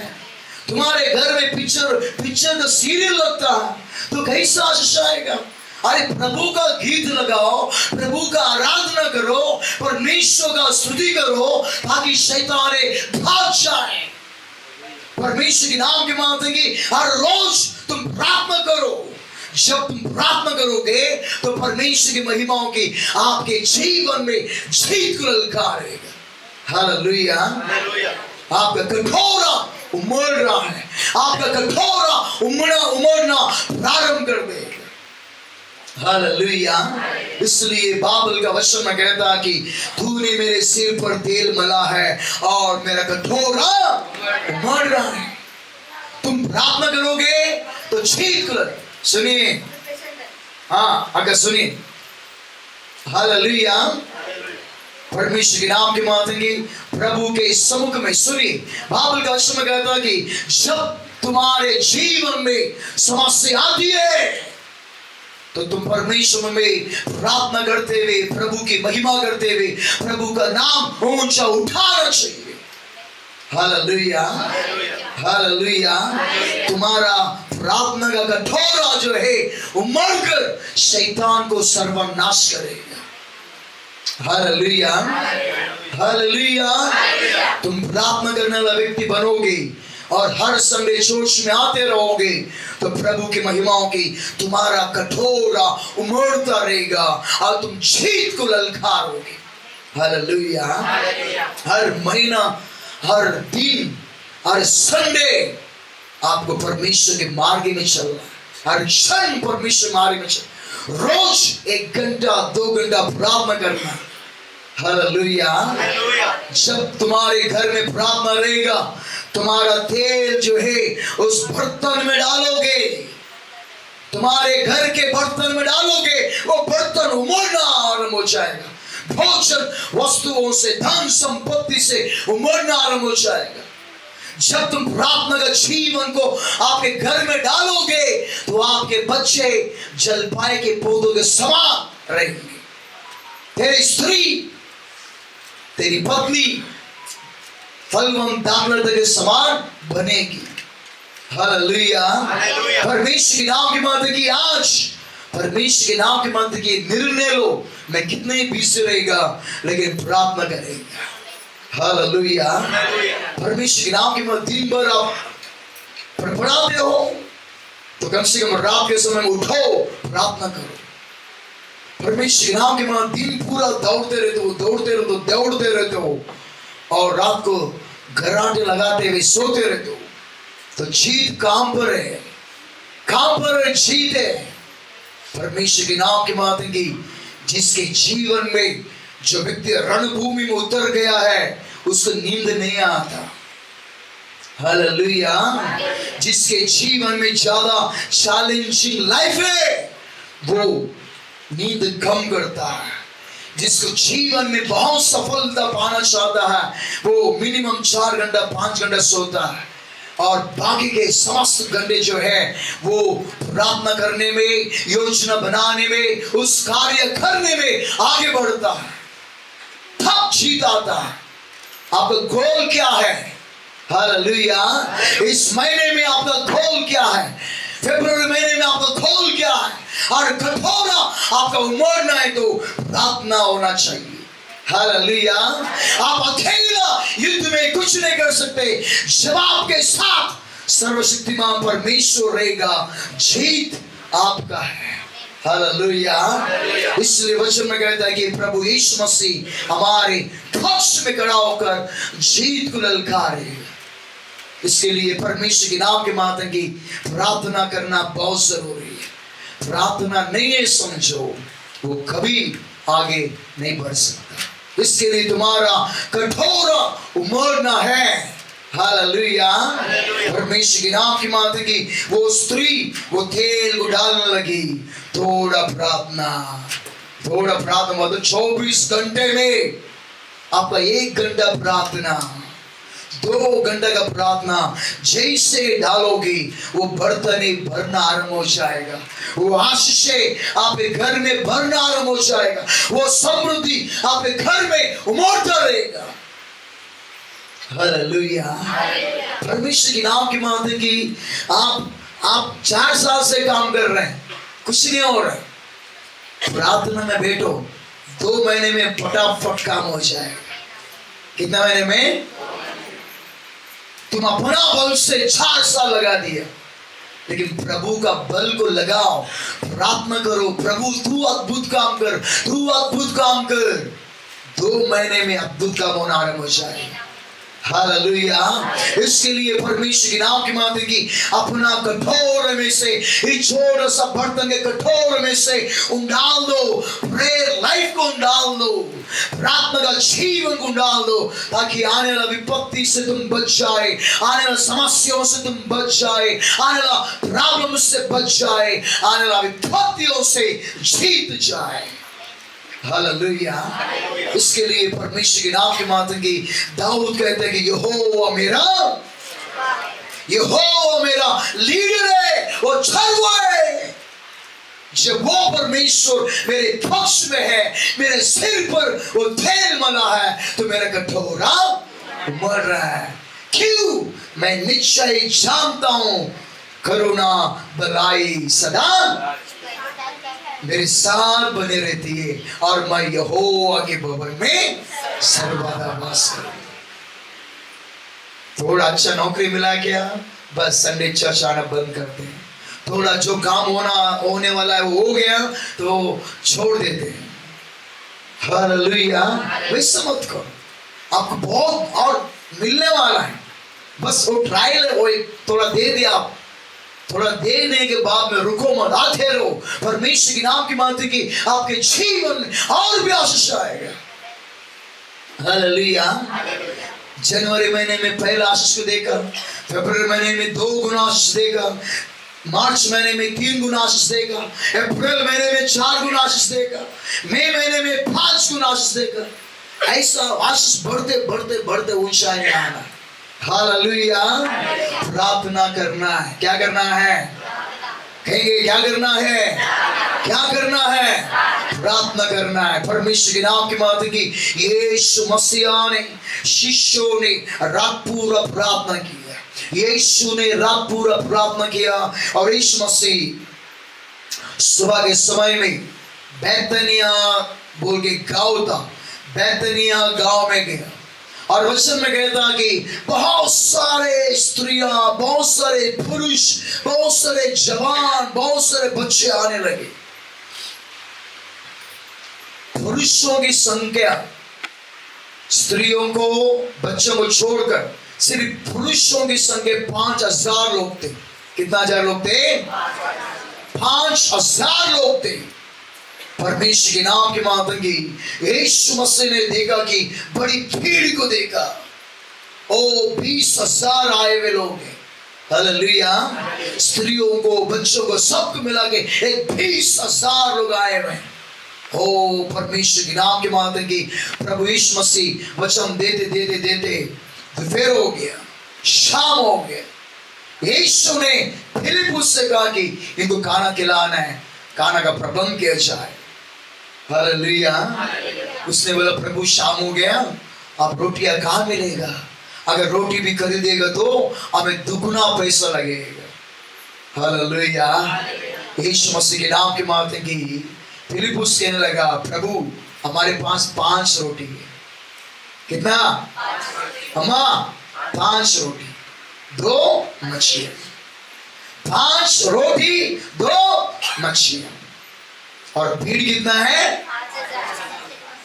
तुम्हारे घर में पिक्चर का सीरियल लगता है, तो कैसा आशीष आएगा? अरे प्रभु का गीत लगाओ, प्रभु का आराधना करो, परमेश्वर का स्तुति करो, ताकि शैतान भाग जाए। परमेश्वर के नाम के मानते कि हर रोज तुम प्रार्थना करो। जब तुम प्रार्थना करोगे तो परमेश्वर की महिमाओं की आपके जीवन में जीत को ललकारेगा। हालेलुया। आपका कटोरा उमड़ रहा है, आपका कटोरा उमड़ना प्रारंभ कर देगा। हालेलुया। इसलिए बाइबल का वचन में कहता है कि तूने मेरे सिर पर तेल मला है और मेरा कटोरा उमड़ रहा है। तुम प्रार्थना करोगे तो जीत को। सुनिए, हाँ अगर सुनिए, हालेलुया। परमेश्वर के नाम के मातेंगे प्रभु के सम्मुख में सुनिए। बाइबल का वचन में कहता है कि जब तुम्हारे जीवन में समस्या आती है तो तुम परमेश्वर में प्रार्थना करते हुए, प्रभु की महिमा करते हुए प्रभु का नाम ऊंचा उठाना चाहिए। Hallelujah, hallelujah. तुम्हारा प्रार्थना का कटोरा जो है उमड़कर शैतान को सर्वनाश करेगा। Hallelujah, hallelujah. तुम प्रार्थना करने वाला व्यक्ति बनोगे और हर संडे चर्च में आते रहोगे तो प्रभु की महिमाओं की तुम्हारा कटोरा उमड़ता रहेगा और तुम जीत को ललकारोगे। हालेलुया। हर महीना, हर दिन, हर संडे आपको परमेश्वर के मार्ग में चलना है। हर क्षण परमेश्वर मार्ग में चलना। रोज 1 घंटा 2 घंटा प्रार्थना करना। हालेलुया। जब तुम्हारे घर में प्रार्थना रहेगा, तुम्हारा तेल जो है उस बर्तन में डालोगे, तुम्हारे घर के बर्तन में डालोगे, वो बर्तन उमड़ना आरंभ हो जाएगा। भोजन वस्तुओं से, धन संपत्ति से उमड़ना आरंभ हो जाएगा। जब तुम प्रार्थना का जीवन को आपके घर में डालोगे तो आपके बच्चे जलपाई के पौधों के समान रहेंगे। तेरी स्त्री, तेरी पत्नी फलवंत दाखलता के समान बनेगी। हालेलुया। परमेश्वर के नाम की माता की आज परमेश्वर के नाम की माता की निर्णय लो, मैं कितने बिजी रहेगा लेकिन प्रार्थना करेगा। हालेलुया। परमेश्वर के नाम की माता दिन भर आप पढ़ाते हो तो कम से कम रात के समय में उठो, प्रार्थना करो। परमेश्वर के नाम के मां दिन पूरा दौड़ते रहते हो और रात को घराटे लगाते हुए सोते रहते हो तो जीत काम पर है, काम पर जीत है। परमेश्वर के नाम की बात है कि जिसके जीवन में जो व्यक्ति रणभूमि में उतर गया है उसको नींद नहीं आता। हालेलुया। जिसके जीवन में ज्यादा चैलेंजिंग लाइफ है वो नींद कम करता है। जिसको जीवन में बहुत सफलता पाना चाहता है वो मिनिमम 4 घंटा 5 घंटा सोता है और बाकी के समस्त घंटे जो है वो प्रार्थना करने में, योजना बनाने में, उस कार्य करने में आगे बढ़ता है। तब जीत आता है। आपका गोल क्या है? हालेलुया। इस महीने में आपका गोल क्या है? फरवरी महीने में आपका गोल क्या है? और कठोरा आपका उमड़ना है तो प्रार्थना होना चाहिए। हालेलुया। आप अकेला युद्ध में कुछ नहीं कर सकते। जब आपके साथ सर्वशक्तिमान परमेश्वर रहेगा, जीत आपका है। हालेलुया। इसलिए वचन में कहता है कि प्रभु यीशु मसीह हमारे पक्ष में खड़ा होकर जीत को ललकारेगा। इसके लिए परमेश्वर के नाम के माता की प्रार्थना करना बहुत जरूरी है। प्रार्थना नहीं है समझो, वो कभी आगे नहीं बढ़ सकता। इसके लिए तुम्हारा कठोरा उमड़ना है। हालेलुया। परमेश्वर के नाम की माता की वो स्त्री वो तेल को डालने लगी। थोड़ा प्रार्थना मतलब 24 घंटे में आपका 1 घंटा प्रार्थना, 2 घंटे का प्रार्थना जैसे डालोगी वो बर्तन ही भरना आरंभ हो जाएगा। वो आशीषें आपके घर में भरना आरंभ हो जाएगा। वो समृद्धि आपके घर में उमड़ता रहेगा। हालेलुया। परमेश्वर के नाम की माता की आप 4 साल से काम कर रहे हैं, कुछ नहीं हो रहा है। प्रार्थना में बैठो, 2 महीने में फटाफट काम हो जाएगा। कितना महीने में? तुम अपना बल से 4 साल लगा दिया, लेकिन प्रभु का बल को लगाओ, प्रार्थना करो, प्रभु तू अद्भुत काम कर, तू अद्भुत काम कर। 2 महीने में अद्भुत काम होना आरंभ हो जाएगा। हालेलुया। इसके लिए परमेश्वर के नाम की माता की अपना कठोर में से इस छोटा सा बर्तन के कठोर में से डाल दो, प्रेयर लाइफ को डाल दो, प्रार्थना का जीवन को डाल दो, ताकि आने वाला विपत्ति से तुम बच जाए, आने वाला समस्याओं से तुम बच जाए, आने वाला प्रॉब्लम से बच जाए, आने वाला विपत्तियों से जीत जाए। हालेलुया। इसके लिए परमेश्वर के नाम की माता की दाऊद कहते हैं कि यहोवा मेरा लीडर है, वो छलवा है। जब वो परमेश्वर मेरे पक्ष में है, मेरे सिर पर वो तेल मला है, तो मेरा कटोरा उमड़ रहा है। क्यों? मैं निश्चय जानता हूं करुणा भलाई सदा मेरे साथ बने रहती है, और मैं यहोवा के भवन में सर्वदा वास करूं। थोड़ा अच्छा नौकरी मिला क्या, बस संडे चर्च आना बंद करते हैं। थोड़ा जो काम होने वाला है वो हो गया तो छोड़ देते हैं। हालेलुया। वैसा मत करो, आपको बहुत और मिलने वाला है। बस वो ट्रायल है, वो थोड़ा दे दिया, आप थोड़ा देने के बाद में रुको मत, आते रहो। परमेश्वर के नाम की माता की आपके जीवन में और भी आशीष आएगा। हालेलुया। जनवरी महीने में पहला आशीष को देखा, फरवरी महीने में 2 गुना आशीष देगा, मार्च महीने में 3 गुना आशीष देगा, अप्रैल महीने में 4 गुना आशीष देगा, मई महीने में 5 गुना आशीष देगा। ऐसा आशीष बढ़ते बढ़ते बढ़ते ऊंचाई में आना। हालेलुया। प्रार्थना करना है। क्या करना है? कहेंगे क्या करना है? क्या करना है? प्रार्थना करना है। परमेश्वर के नाम की माता की यीशु मसीह ने, शिष्यों ने रात पूरा प्रार्थना किया। यीशु ने रात पूरा प्रार्थना किया, और यीशु मसीह सुबह के समय में बैतनिया बोल के गांव था, बैतनिया गांव में गया, और वचन में कहता कि बहुत सारे स्त्रियां, बहुत सारे पुरुष, बहुत सारे जवान, बहुत सारे बच्चे आने लगे। पुरुषों की संख्या स्त्रियों को, बच्चों को छोड़कर सिर्फ पुरुषों की संख्या 5000 लोग थे। कितना हजार लोग थे? 5000 लोग थे। परमेश्वर के नाम की माता की यीशु मसीह ने देखा कि बड़ी भीड़ को देखा। ओ 20,000 आए हुए लोग हैं। हालेलुया। स्त्रियों को, बच्चों को, सबको मिला के एक 20,000 लोग आए हुए। ओ परमेश्वर के नाम की माता की प्रभु यीशु मसीह वचन देते देते देते दोपहर हो गया, शाम हो गया। यीशु ने फिलिपुस से कहा कि इनको खाना खिलाना है, खाना का प्रबंध किया जाए। हालेलुया। उसने बोला प्रभु शाम हो गया, अब रोटियां कहाँ मिलेगा? अगर रोटी भी खरीदेगा तो हमें दुगुना पैसा लगेगा। हालेलुया। यीशु मसीह के नाम की माता की फिलिपुस कहने लगा प्रभु हमारे पास 5 रोटी है। कितना? अम्मा 5 रोटी, 2 मछलियां। 5 रोटी, 2 मछलियां। और भीड़ कितना है?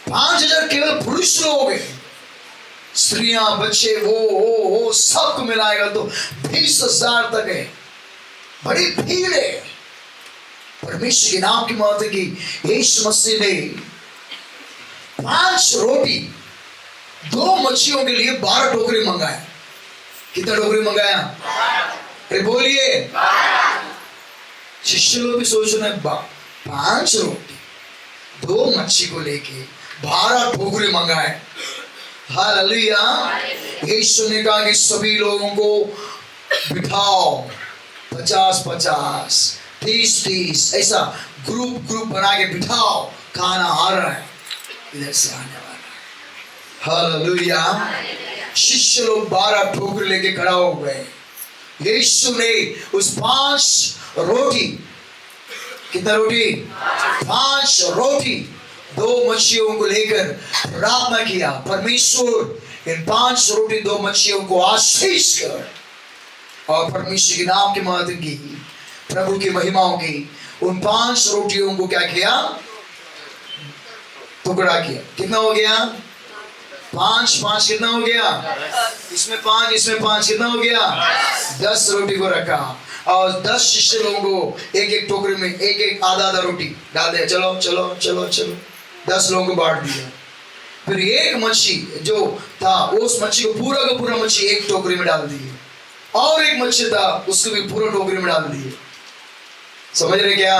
5000 केवल पुरुष लोग हैं। स्त्रियां, बच्चे, वो सबको मिलाएगा तो 20,000 तक है। बड़ी भीड़ है। परमेश्वर के नाम की माता की यीशु मसीह ने 5 रोटी 2 मच्छियों के लिए 12 टोकरी मंगाए। कितना टोकरी मंगाया? अरे बोलिए। शिष्य लोग भी सोच रहे हैं 5 रोटी 2 मच्छी को लेके 12 टोकरी मंगाए। हालेलुया। यीशु ने कहा कि सभी लोगों को बिठाओ, 50-50, 30-30 ऐसा ग्रुप बना के बिठाओ, खाना आ रहा है, इधर से आने वाला है। हालेलुया। शिष्य लोग 12 टोकरी लेके खड़ा हो गए। यीशु ने उस 5 रोटी, कितना रोटी? 5 रोटी 2 मच्छियों को लेकर प्रार्थना किया, परमेश्वर इन 5 रोटी 2 मच्छियों को आशीष कर, और परमेश्वर के नाम के महत्व की, प्रभु की महिमाओं की उन 5 रोटियों को क्या किया? टुकड़ा किया। कितना हो गया? 5 कितना हो गया? इसमें 5 इसमें 5 कितना हो गया? 10 रोटी को रखा और 10 शिष्य लोगों को एक टोकरी में एक आधा रोटी डाल दिया। चलो चलो चलो चलो, 10 लोगों को बांट दिया। फिर एक मच्छी जो था उस मच्छी को पूरा का पूरा मच्छी एक टोकरी में डाल दिए, और एक मच्छी था उसको भी पूरा टोकरी में डाल दिए। समझ रहे क्या?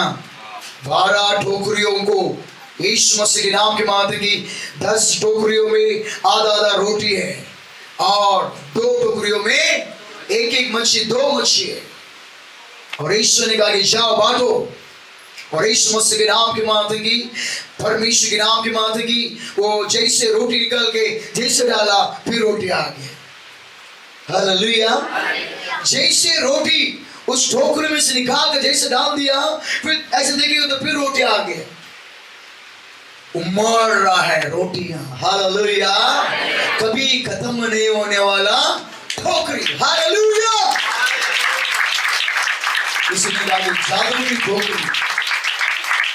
12 टोकरियों को यीशु मसीह के नाम के मात्र की 10 टोकरियों में आधा रोटी है, और 2 टोकरियों में एक मच्छी, 2 मच्छी है। और यीशु ने कहा कि जाओ बांटो, और यीशु मसीह के नाम की मात्र की, परमेश्वर के नाम की मात्र की, वो जैसे रोटी निकल के जैसे डाला फिर रोटी आ गई। हालेलुया। जैसे रोटी उस टोकरी में से निकाल कर जैसे डाल दिया, फिर ऐसे देखिए तो फिर रोटी आ गई, उमड़ रहा है रोटियां। हालेलुया। कभी खत्म नहीं होने वाला टोकरी। हालेलुया। इसने कहा जादू की टोकरी।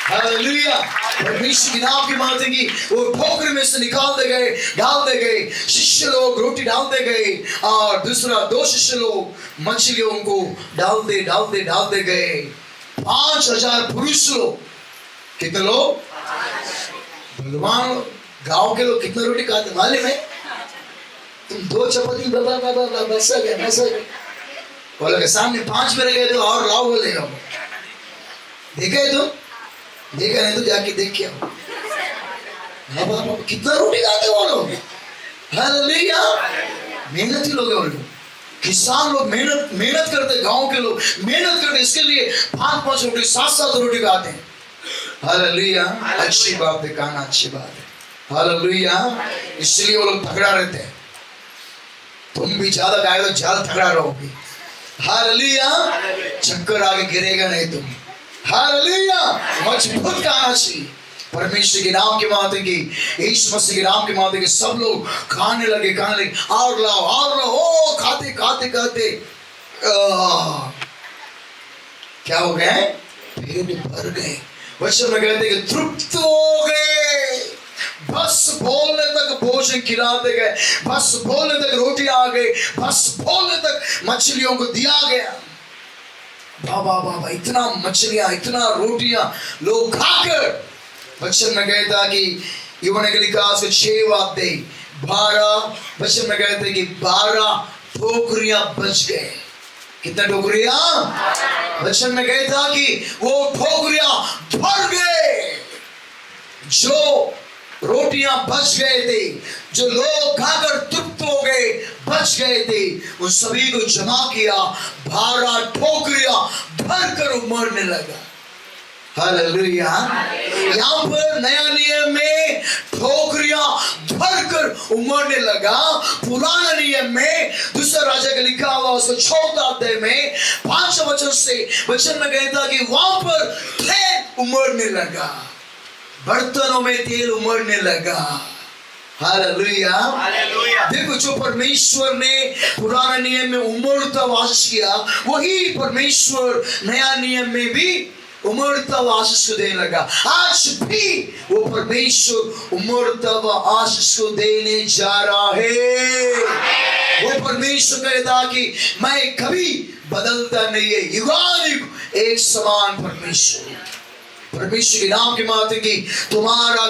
हालेलुया। परमेश्वर के नाम की मात्र की वो टोकरी में से निकाल दे गए, डाल दे गए। शिष्य लोग रोटी डाल दे गए, और दूसरा 2 शिष्य लोग मछलियों को डाल दे गए। 5000 पुरुष लोग। कितने लोग? भगवान लोग। गांव के लोग कितने रोटी खाते मालूम है? तुम 2 चपाती बस बोले सामने 5 में रह गए तो और लाओ बोलेगा। देखे तुम? देखा नहीं तो जाके देख के आओ। कितना रोटी खाते वो लोग। हालेलुया। मेहनती लोग हैं वो लोग, किसान लोग मेहनत करते, गांव के लोग मेहनत करते, इसके लिए 5-5 रोटी 7-7 रोटी खाते हैं। हालेलुया। अच्छी बात है, खाना अच्छी बात है। हालेलुया। इसलिए वो लोग तगड़ा रहते हैं। तुम भी ज्यादा खाए तो ज्यादा तगड़ा रहोगे। हालेलुया। चक्कर आगे गिरेगा नहीं तुम। हालेलुया। मजबूत खाना चाहिए। परमेश्वर के नाम के माते की, यीशु मसीह के नाम के माते की सब लोग खाने लगे और लाओ। ओ खाते क्या हो गए? पेट भर गए। वचन में कहते कि तृप्त हो गए। बस बोलने तक भोजन खिलाते गए, बस बोलने तक रोटी आ गई, बस बोलने तक मछलियों को दिया गया। बाबा इतना मछलियां, इतना रोटियां लोग खाकर, वचन में कहता कि यूहन्ना के लिखा 6 अध्याय 12 वचन में कहते कि 12 टोकरियां बच गए। कितना टोकरियां? वचन में कहता कि वो टोकरियां भर गए। जो रोटियां बच गए थे, जो लोग खाकर तृप्त हो गए, बच गए थे, उन सभी को जमा किया, 12 टोकरियां भरकर उमड़ने लगा। हालेलुया। यहाँ पर नया नियम में टोकरियां भरकर उमड़ने लगा। पुराना नियम में दूसरा राजा का लिखा हुआ उसको 4 अध्याय में 5 वचन से वचन में कहता कि वहां पर तेल उमड़ने लगा, बर्तनों में तेल उमड़ने लगा। हालेलुया। देखो, जो परमेश्वर ने पुराने नियम में उमड़ता वास किया, वही परमेश्वर नया नियम में भी उमड़ता हुआ आशीष को देने लगा। आज भी वो परमेश्वर उमड़ता हुआ आशीष को देने जा रहा है। वो परमेश्वर कहता कि मैं कभी बदलता नहीं है, युगानुग एक समान परमेश्वर। परमेश्वर के नाम की मात्र की तुम्हारा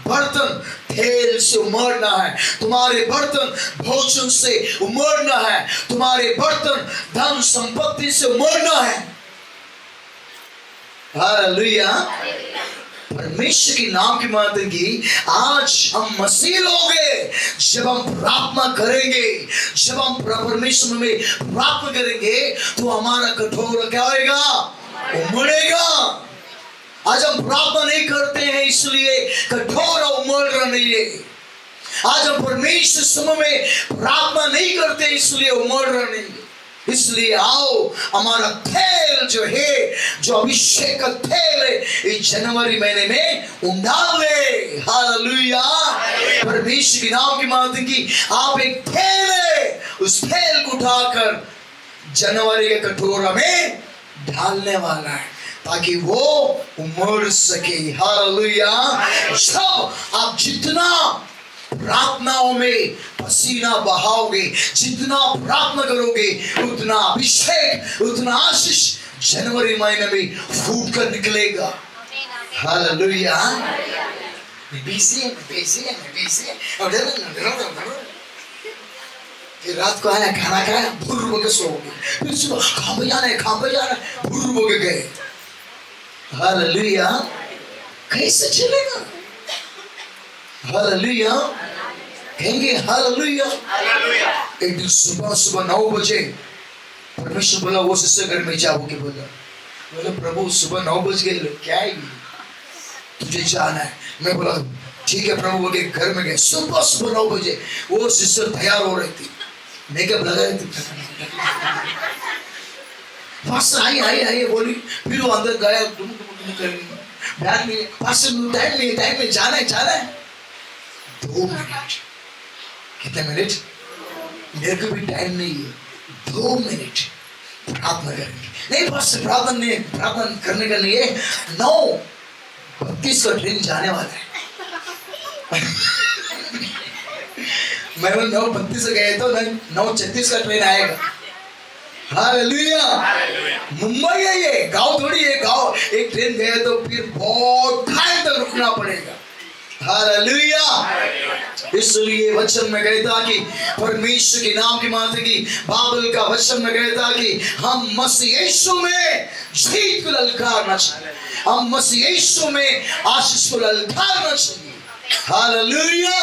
बर्तन तेल से उमड़ना है, तुम्हारे बर्तन भोजन से उमड़ना है, तुम्हारे बर्तन धन संपत्ति से उमड़ना है। हालेलुया। परमेश्वर के नाम की माता की आज हम मसीह लोग हैं। जब हम प्रार्थना करेंगे, जब हम परमेश्वर में प्रार्थना करेंगे तो हमारा कठोर क्या होगा? उमड़ेगा। आज हम प्रार्थना नहीं करते हैं इसलिए कठोर उमड़ रहा नहीं है। आज हम परमेश्वर समय में प्रार्थना नहीं करते इसलिए उमड़ रहा नहीं है। इसलिए आओ हमारा तेल जो है, जो अभिषेक का तेल है, इस जनवरी महीने में उंडाल ले। हालेलुया। परमेश्वर के नाम की माता की आप एक तेल है, उस तेल को उठाकर जनवरी के कटोरा में डालने वाला है ताकि वो उमड़ सके। हालेलुया। सब आप जितना प्रार्थनाओं में पसीना बहाओगे, जितना प्रार्थना करोगे, उतना अभिषेक, उतना आशीष जनवरी महीने में फूट कर निकलेगा। हालेलुया। फिर रात को आया, खाना खाया, भुर्र बोके सो गए। फिर सुबह कहाँ पे जाना है, भुर्र बोके गए। हालेलुया। कैसे चलेगा? हालेलुया। कहेंगे हालेलुया। एक दिन सुबह 9 बजे परमेश्वर बोला वो शिष्य घर में जाओ के बोला प्रभु सुबह 9 बज गए, क्या है तुझे जाना है? मैं बोला ठीक है प्रभु। बोले घर में गए। सुबह 9 बजे वो शिष्य तैयार हो रही थी, मेकअप लगा रही थी। पास्टर आई बोली। फिर वो अंदर गया, बैग में पास्टर टाइम में जाना है 2 मिनट। कितने मिनट? मेरे को भी टाइम नहीं है। 2 मिनट प्रार्थना करेंगे। नहीं पास्टर प्रार्थना करने का नहीं है। 9:32 का ट्रेन जाने वाला है। मैं 9:32 से गए तो 9:36 का ट्रेन आएगा। हालेलुया। मुंबई है ये, गांव थोड़ी है। गांव एक ट्रेन गया तो फिर बहुत टाइम तक रुकना पड़ेगा। हालेलुया। इसलिए वचन में कहता कि परमेश्वर के नाम की माता की बाइबल का वचन में कहता कि हम मसीह यीशु में जीत को ललकारना चाहिए, हम मसीह यीशु में आशीष को ललकारना चाहिए। हालेलुया।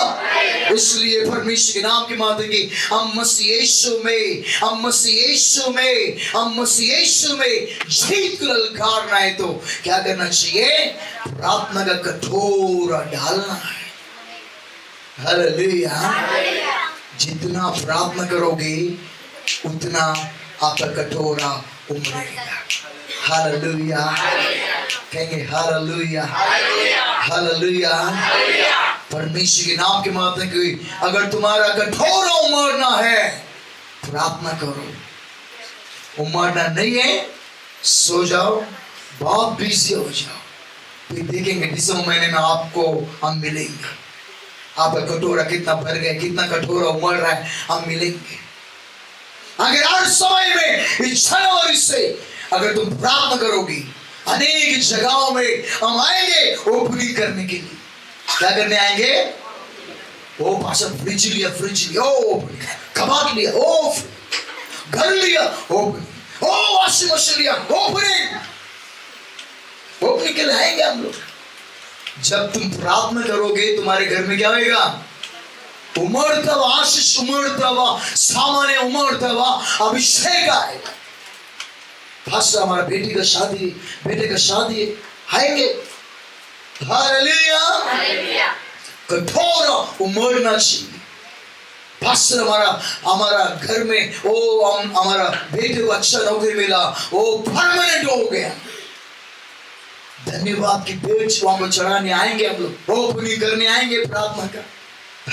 इसलिए परमेश्वर के नाम की माता की हम मसीह यीशु में जीत को ललकारना है तो क्या करना चाहिए? प्रार्थना का कटोरा डालना है। हालेलुया। जितना प्रार्थना करोगे उतना आपका कटोरा उमड़ेगा। हालेलुया। कहेंगे हालेलुया। हालेलुया। परमेश्वर के नाम के माता की अगर तुम्हारा कटोरा उमड़ना है प्रार्थना करो। उमड़ना नहीं है सो जाओ, बहुत बिजी हो जाओ। फिर देखेंगे दिसंबर महीने में आपको हम मिलेंगे। आपका कटोरा कितना भर गया, कितना कटोरा उमड़ रहा है, हम मिलेंगे। अगर हर समय में इस जनवरी से अगर तुम प्रार्थना करोगी, अनेक जगहों में हम आएंगे ओपनिंग करने के लिए। क्या करने आएंगे? ओ पास फ्रिज लिया, ओ कबाब लिया, ओ घर लिया, ओपनिंग, ओ वॉशिंग मशीन लिया, ओपनिंग के लिए आएंगे हम लोग। जब तुम प्रार्थना करोगे तुम्हारे घर में क्या होगा? उमड़ता हुआ आशीष, उमड़ता हुआ सामान्य, उमड़ता हुआ अभिषेक आएगा। पास्टर हमारा बेटे का शादी है, आएंगे। हालेलुया। कठोर उमड़ना चाहिए। पास्टर हमारा घर में हमारा बेटे को अच्छा नौकरी मिला, वो परमानेंट हो गया। धन्यवाद की भेंट वहां पर चढ़ाने आएंगे हम लोग, ओपनिंग करने आएंगे प्रार्थना का।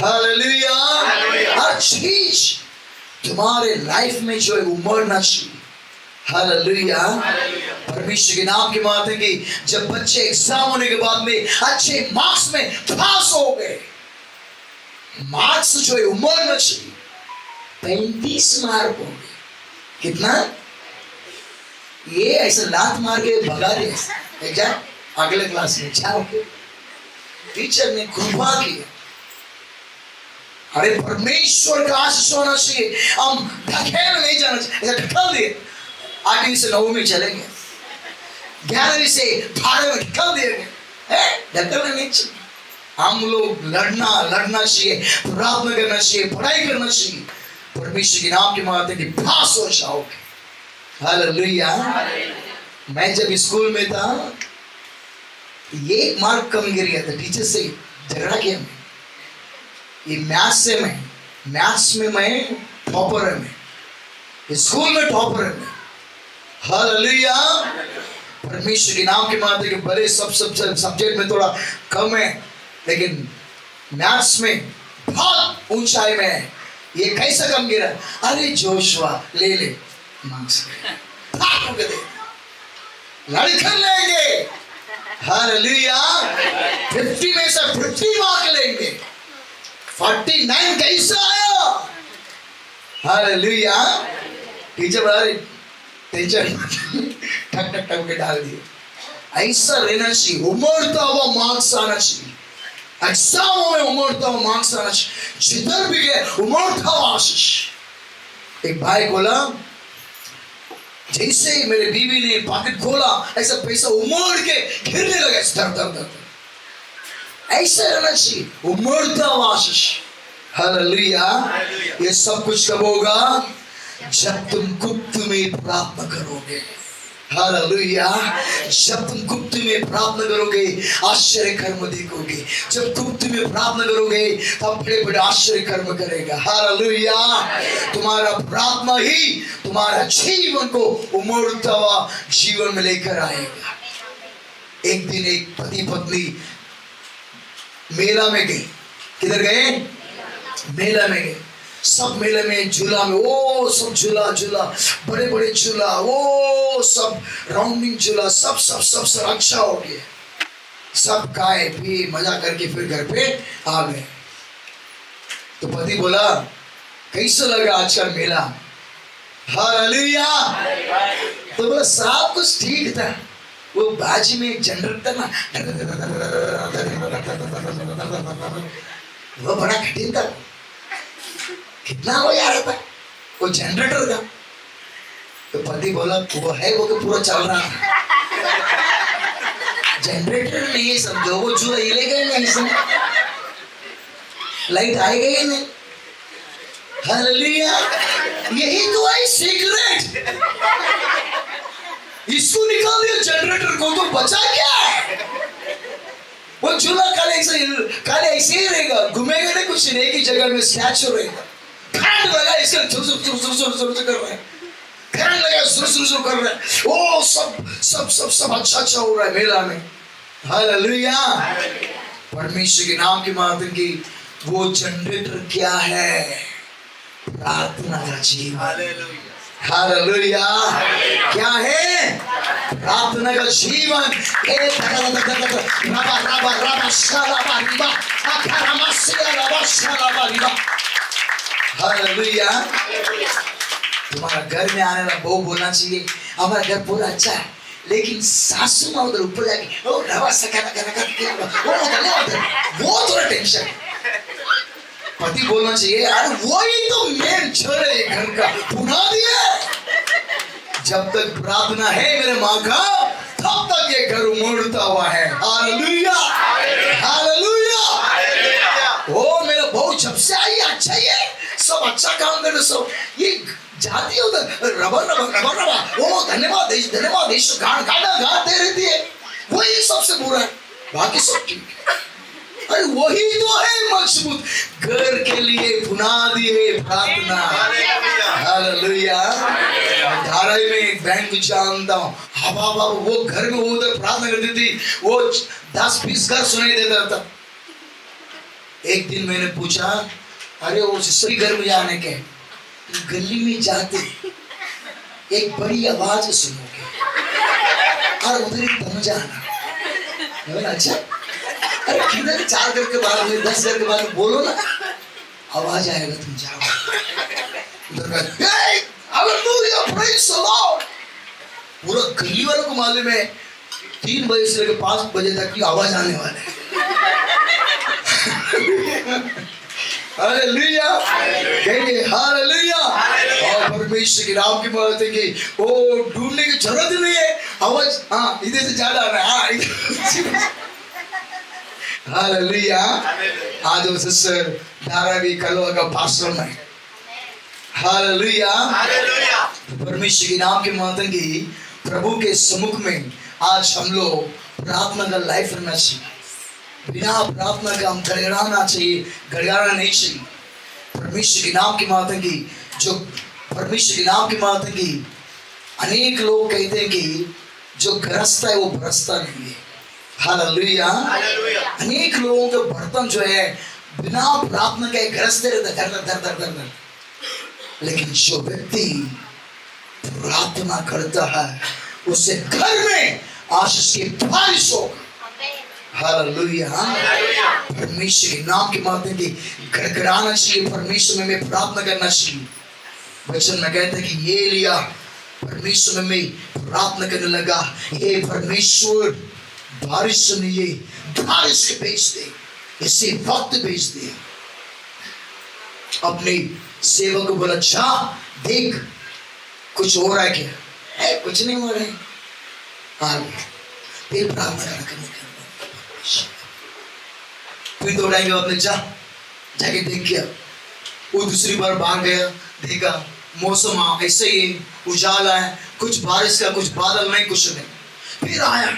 हालेलुया। हर चीज तुम्हारे लाइफ में जो है उमड़ना चाहिए। हालेलुया। परमेश्वर के नाम की बात है कि जब बच्चे एग्जाम होने के बाद में अच्छे मार्क्स में पास हो गए, मार्क्स जो है उमड़ना चाहिए। 35 मार्क हो गए। कितना? ये ऐसे लात मार के भगा दिया एग्जाम, अगले क्लास में जाओ। टीचर ने कृपा की। अरे परमेश्वर का आशीष होना चाहिए, हम ढकेल नहीं जाना चाहिए। ऐसा ढकल दिए 8वीं से 9वीं में चलेंगे, 11वीं से 12वीं में ढकल दिए, ढकल नहीं चाहिए। हम लोग लड़ना चाहिए, प्रार्थना करना चाहिए, पढ़ाई करना चाहिए, परमेश्वर के नाम के माध्यम से पास हो जाओगे। हालेलुया। मैं जब स्कूल में था, एक मार्क कम गिर गया था, टीचर से झगड़ा किया मैं। ये मैथ्स में मैं टॉपर है, मैं स्कूल में टॉपर है मैं। हालेलुया। परमेश्वर के नाम के माध्यम से भले सब सब्जेक्ट में थोड़ा कम है, लेकिन मैथ्स में बहुत ऊंचाई में है। ये कैसा कम गिरा? अरे जोशुआ ले मार्क्स लड़खन लेंगे। हालेलुया। 50 में से 50 मार्क लेंगे। 49 कैसा आया? हालेलुया। टीचर बता रही, टीचर ठक ठक ठक के डाल दिए। ऐसा रहना चाहिए, उमड़ता हुआ मार्क्स आना चाहिए। एग्जामों में उमड़ता हुआ मार्क्स आना चाहिए, जिधर भी गए उमड़ता हुआ आशीष। एक भाई बोला, जैसे ही मेरे बीवी ने पॉकेट खोला, ऐसा पैसा उमड़ के गिरने लगा। दर ऐसा रहना चाहिए, उमड़ता हुआ आशीष। हालेलुया। ये सब कुछ कब होगा? जब तुम गुप्त में प्रार्थना करोगे। हालेलुया। जब तुम गुप्त में प्रार्थना करोगे, आश्चर्य कर्म देखोगे। जब गुप्त में प्रार्थना करोगे, तब बड़े बड़े आश्चर्य कर्म करेगा। हालेलुया। तुम्हारा प्रार्थना ही तुम्हारा जीवन को उमड़ता हुआ जीवन में लेकर आएगा। एक दिन एक पति पत्नी मेला में गए। किधर गए? मेला में गए। सब मेले में झूला में, वो सब झूला बड़े बड़े झूला, वो सब राउंडिंग झूला, सब अच्छा हो गया। सब खाए पी मजा करके फिर घर पे आ गए। तो पति बोला, कैसा लगा आज का मेला? हालेलुया। तो बोला, सब कुछ ठीक था। वो बाजी में एक जनरेटर था ना, वो बड़ा कठिन था। कितना हो जा रहा था वो जनरेटर का। तो पति बोला, वो है वो तो पूरा चल रहा है। जनरेटर नहीं समझो, वो झूला हिलेगा नहीं, समझ लाइट आएगा ही नहीं। हालेलुया। यही तो है सीक्रेट। इसको निकाल दिया जनरेटर को, तो बचा क्या है? वो झूला काले ऐसे ही रहेगा, घूमेगा नहीं, कुछ नहीं, एक ही जगह में स्टैचू रहेगा। फैन लगा इसका सुर कर रहा है, फैन लगा सुर कर रहा है। ओ सब अच्छा हो रहा है मेला में। हालेलुया। परमेश्वर के नाम के माध्यम की वो जनरेटर क्या है? प्रार्थना का जीवन। हालेलुया। क्या है? प्रार्थना का जीवन। हालेलुया। तुम्हारा घर में आने वाला बहू बोलना चाहिए, हमारा घर पूरा अच्छा है, लेकिन सासू माँ उधर ऊपर जाके ओ रवा सकाना वो थोड़ा टेंशन। पति बोलना चाहिए, अरे वही तो मेन जड़ है घर का, बुनियादी है। जब तक प्रार्थना है मेरे माँ का, तब तक ये घर उमड़ता हुआ है। हालेलुया। हालेलुया। ओ मेरा बहू जब से आई अच्छा ही है, सब अच्छा काम कर रहे, सब ये जाती है उधर रबा वो धन्यवाद गाते रहती है, वही सबसे बुरा है, बाकी सब ठीक है। अरे वही तो है मजबूत घर के लिए बुनियादी है प्रार्थना। हालेलुया। धारावी में एक बैंक जानता हूँ, हवा वो घर में उधर प्रार्थना करती थी, वो 10-20 घर सुनाई देता था। एक दिन मैंने पूछा, अरे वो सही घर में जाने के गली में जाते एक बड़ी आवाज सुनोगे और उधर ही थम जाना। अच्छा, अरे किधर 4 घर के बाद में 10 घर के बाद में बोलो ना, आवाज आएगा, तुम जाओ उधर। Hallelujah, praise the Lord. पूरा गली वालों को मालूम है 3 बजे से लेकर 5 बजे तक की आवाज आने वाला है। हालेलुया, कहिए हालेलुया। और परमेश्वर की नाम की बात है कि वो ढूंढने की जरूरत ही नहीं है, आवाज हाँ इधर से ज्यादा आ रहा है। हालेलुया। आज वो सिस्टर धारावी कलवा का पास्टर में, हालेलुया। परमेश्वर के नाम के माध्यम की प्रभु के सम्मुख में आज हम लोग प्रार्थना का लाइफ रहना चाहिए। बिना प्रार्थना का हम गड़गड़ाना चाहिए, गड़गड़ाना नहीं चाहिए। परमेश्वर के नाम के माध्यम की जो परमेश्वर के नाम के माध्यम की अनेक लोग कहते हैं कि जो गरजता है वो बरसता नहीं है। हालेलुया। अनेक लोगों के बर्तन जो है बिना प्रार्थना के गरजते रहते धर धर धर धर धर, लेकिन जो व्यक्ति प्रार्थना करता है उससे घर में आशीष की बारिश होगा। हालेलुया। परमेश्वर के नाम के माध्यम की गड़गड़ाना चाहिए, परमेश्वर में मैं प्रार्थना करना चाहिए। वचन में कहता है कि ये लिया परमेश्वर में प्रार्थना करने लगा, हे परमेश्वर बारिश सुनिए, बारिश के भेज दे, इसे वक्त भेज दे। अपने सेवक को बोला जा देख कुछ हो रहा है क्या? है कुछ नहीं हो रहा है। हाँ फिर प्रार्थना करने फिर दौड़ाएंगे अपने जाके देख क्या। वो दूसरी बार बाहर गया, देखा मौसम ऐसे ही उजाला है, कुछ बारिश का कुछ बादल नहीं, कुछ नहीं। फिर आया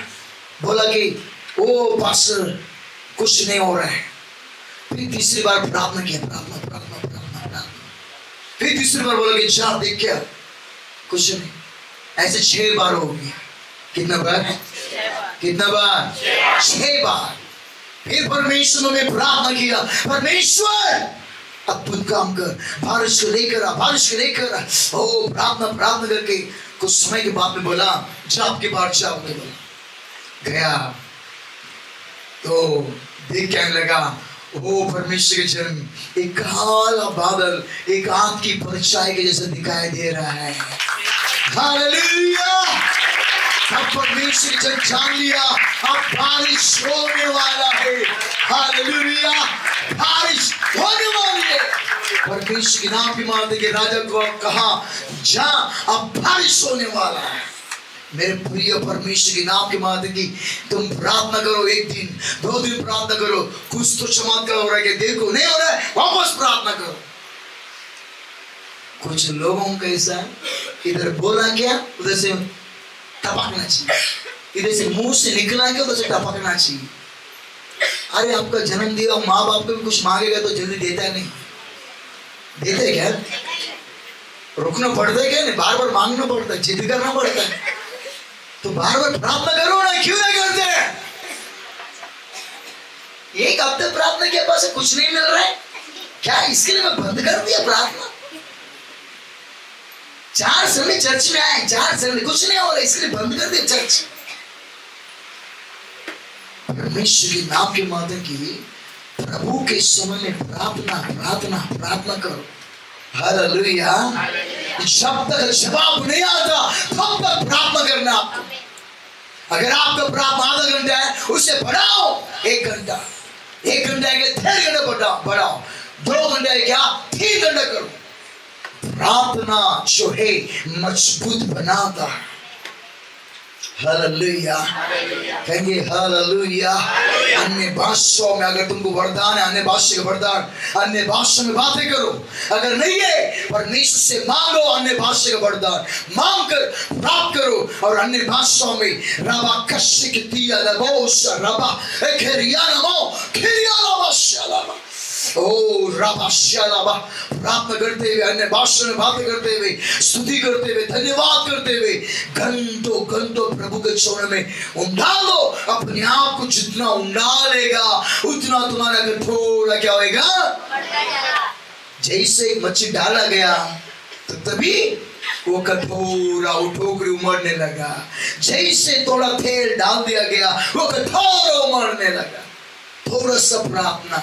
बोला कि ओ पास्टर कुछ नहीं हो रहा है। फिर तीसरी बार प्रार्थना किया, प्रार्थना प्रार्थना प्रार्थना प्रार्थना। फिर तीसरी बार बोला कि जा देख क्या, कुछ नहीं। ऐसे 6 बार हो गया। कितना बार? कितना बार? 6 बार। फिर परमेश्वर ने प्रार्थना किया, परमेश्वर अद्भुत काम कर, बारिश को लेकर आ, बारिश को लेकर आ। ओ प्रार्थना प्रार्थना करके कुछ समय के बाद में बोला जा आपके बाहर जाओ। गया तो देख क्या लगा, वो परमेश्वर के जन्म एक काला बादल एक आग की परछाई के जैसे दिखाई दे रहा है। हालेलुया। अब परमेश्वर जब जान लिया अब बारिश होने वाला है। हालेलुया, बारिश होने वाली है। परमेश्वर के नाम की माते के राजा को कहा जा अब बारिश होने वाला है। मेरे प्रिय परमेश्वर के नाम के माध्यम की तुम प्रार्थना करो, 1 दिन 2 दिन प्रार्थना करो, कुछ तो चमत्कार हो रहा है कि देखो नहीं हो रहा है वापस प्रार्थना करो। कुछ लोगों का ऐसा इधर बोला क्या उधर से टपकना चाहिए, इधर से मुंह से निकला क्या उधर से टपकना चाहिए। अरे आपका जन्म दिया माँ बाप को भी कुछ मांगेगा तो जल्दी देता नहीं, देते क्या? रुकना पड़ता है क्या? नहीं, बार बार मांगना पड़ता है, जिद करना पड़ता है। तो बार बार प्रार्थना करो ना, क्यों नहीं करते? एक हफ्ते प्रार्थना के पास कुछ नहीं मिल रहा है क्या? इसके लिए मैं बंद कर दिया प्रार्थना। 4 संडे चर्च में आए, 4 संडे कुछ नहीं हो रहा, इसलिए बंद कर दिया चर्च। परमेश्वर के नाम के माध्यम की प्रभु के समय में प्रार्थना प्रार्थना प्रार्थना करो। हालेलुया। जब तक जवाब नहीं आता तब तक प्रार्थना करना आपको। अगर आपका प्रार्थना आधा घंटा है उसे बढ़ाओ 1 घंटा, 1 घंटा है 3 घंटा बढ़ाओ, 2 घंटा है क्या 3 घंटा करो। प्रार्थना जो है मजबूत बनाता है। हालेलुया, कहेंगे हालेलुया। अन्य भाषाओं में अगर तुमको वरदान है, अन्य भाषा का वरदान, अन्य भाषा में बातें करो। अगर नहीं है परमेश्वर से मांगो, अन्य भाषा का वरदान मांग कर प्राप्त करो। और अन्य भाषाओं में रबा कशिकतिया लबोस रबा एखेरिया नमो खिरिया लबा शलाबा ओ रबा शलाबा प्रार्थना करते हुए, अन्य भाषा में बातें करते हुए, स्तुति करते हुए, धन्यवाद करते हुए घंटों घंटों प्रभु के चरणों में उंडालो। अपने आप को जितना उंडालेगा उतना तुम्हारा कठोर क्या होगा। जैसे एक मच्छी डाला गया तो तभी वो कठोरा वो टोकरी उमड़ने लगा। जैसे थोड़ा तेल डाल दिया गया वो कठोर उमड़ने लगा। थोड़ा सा प्रार्थना,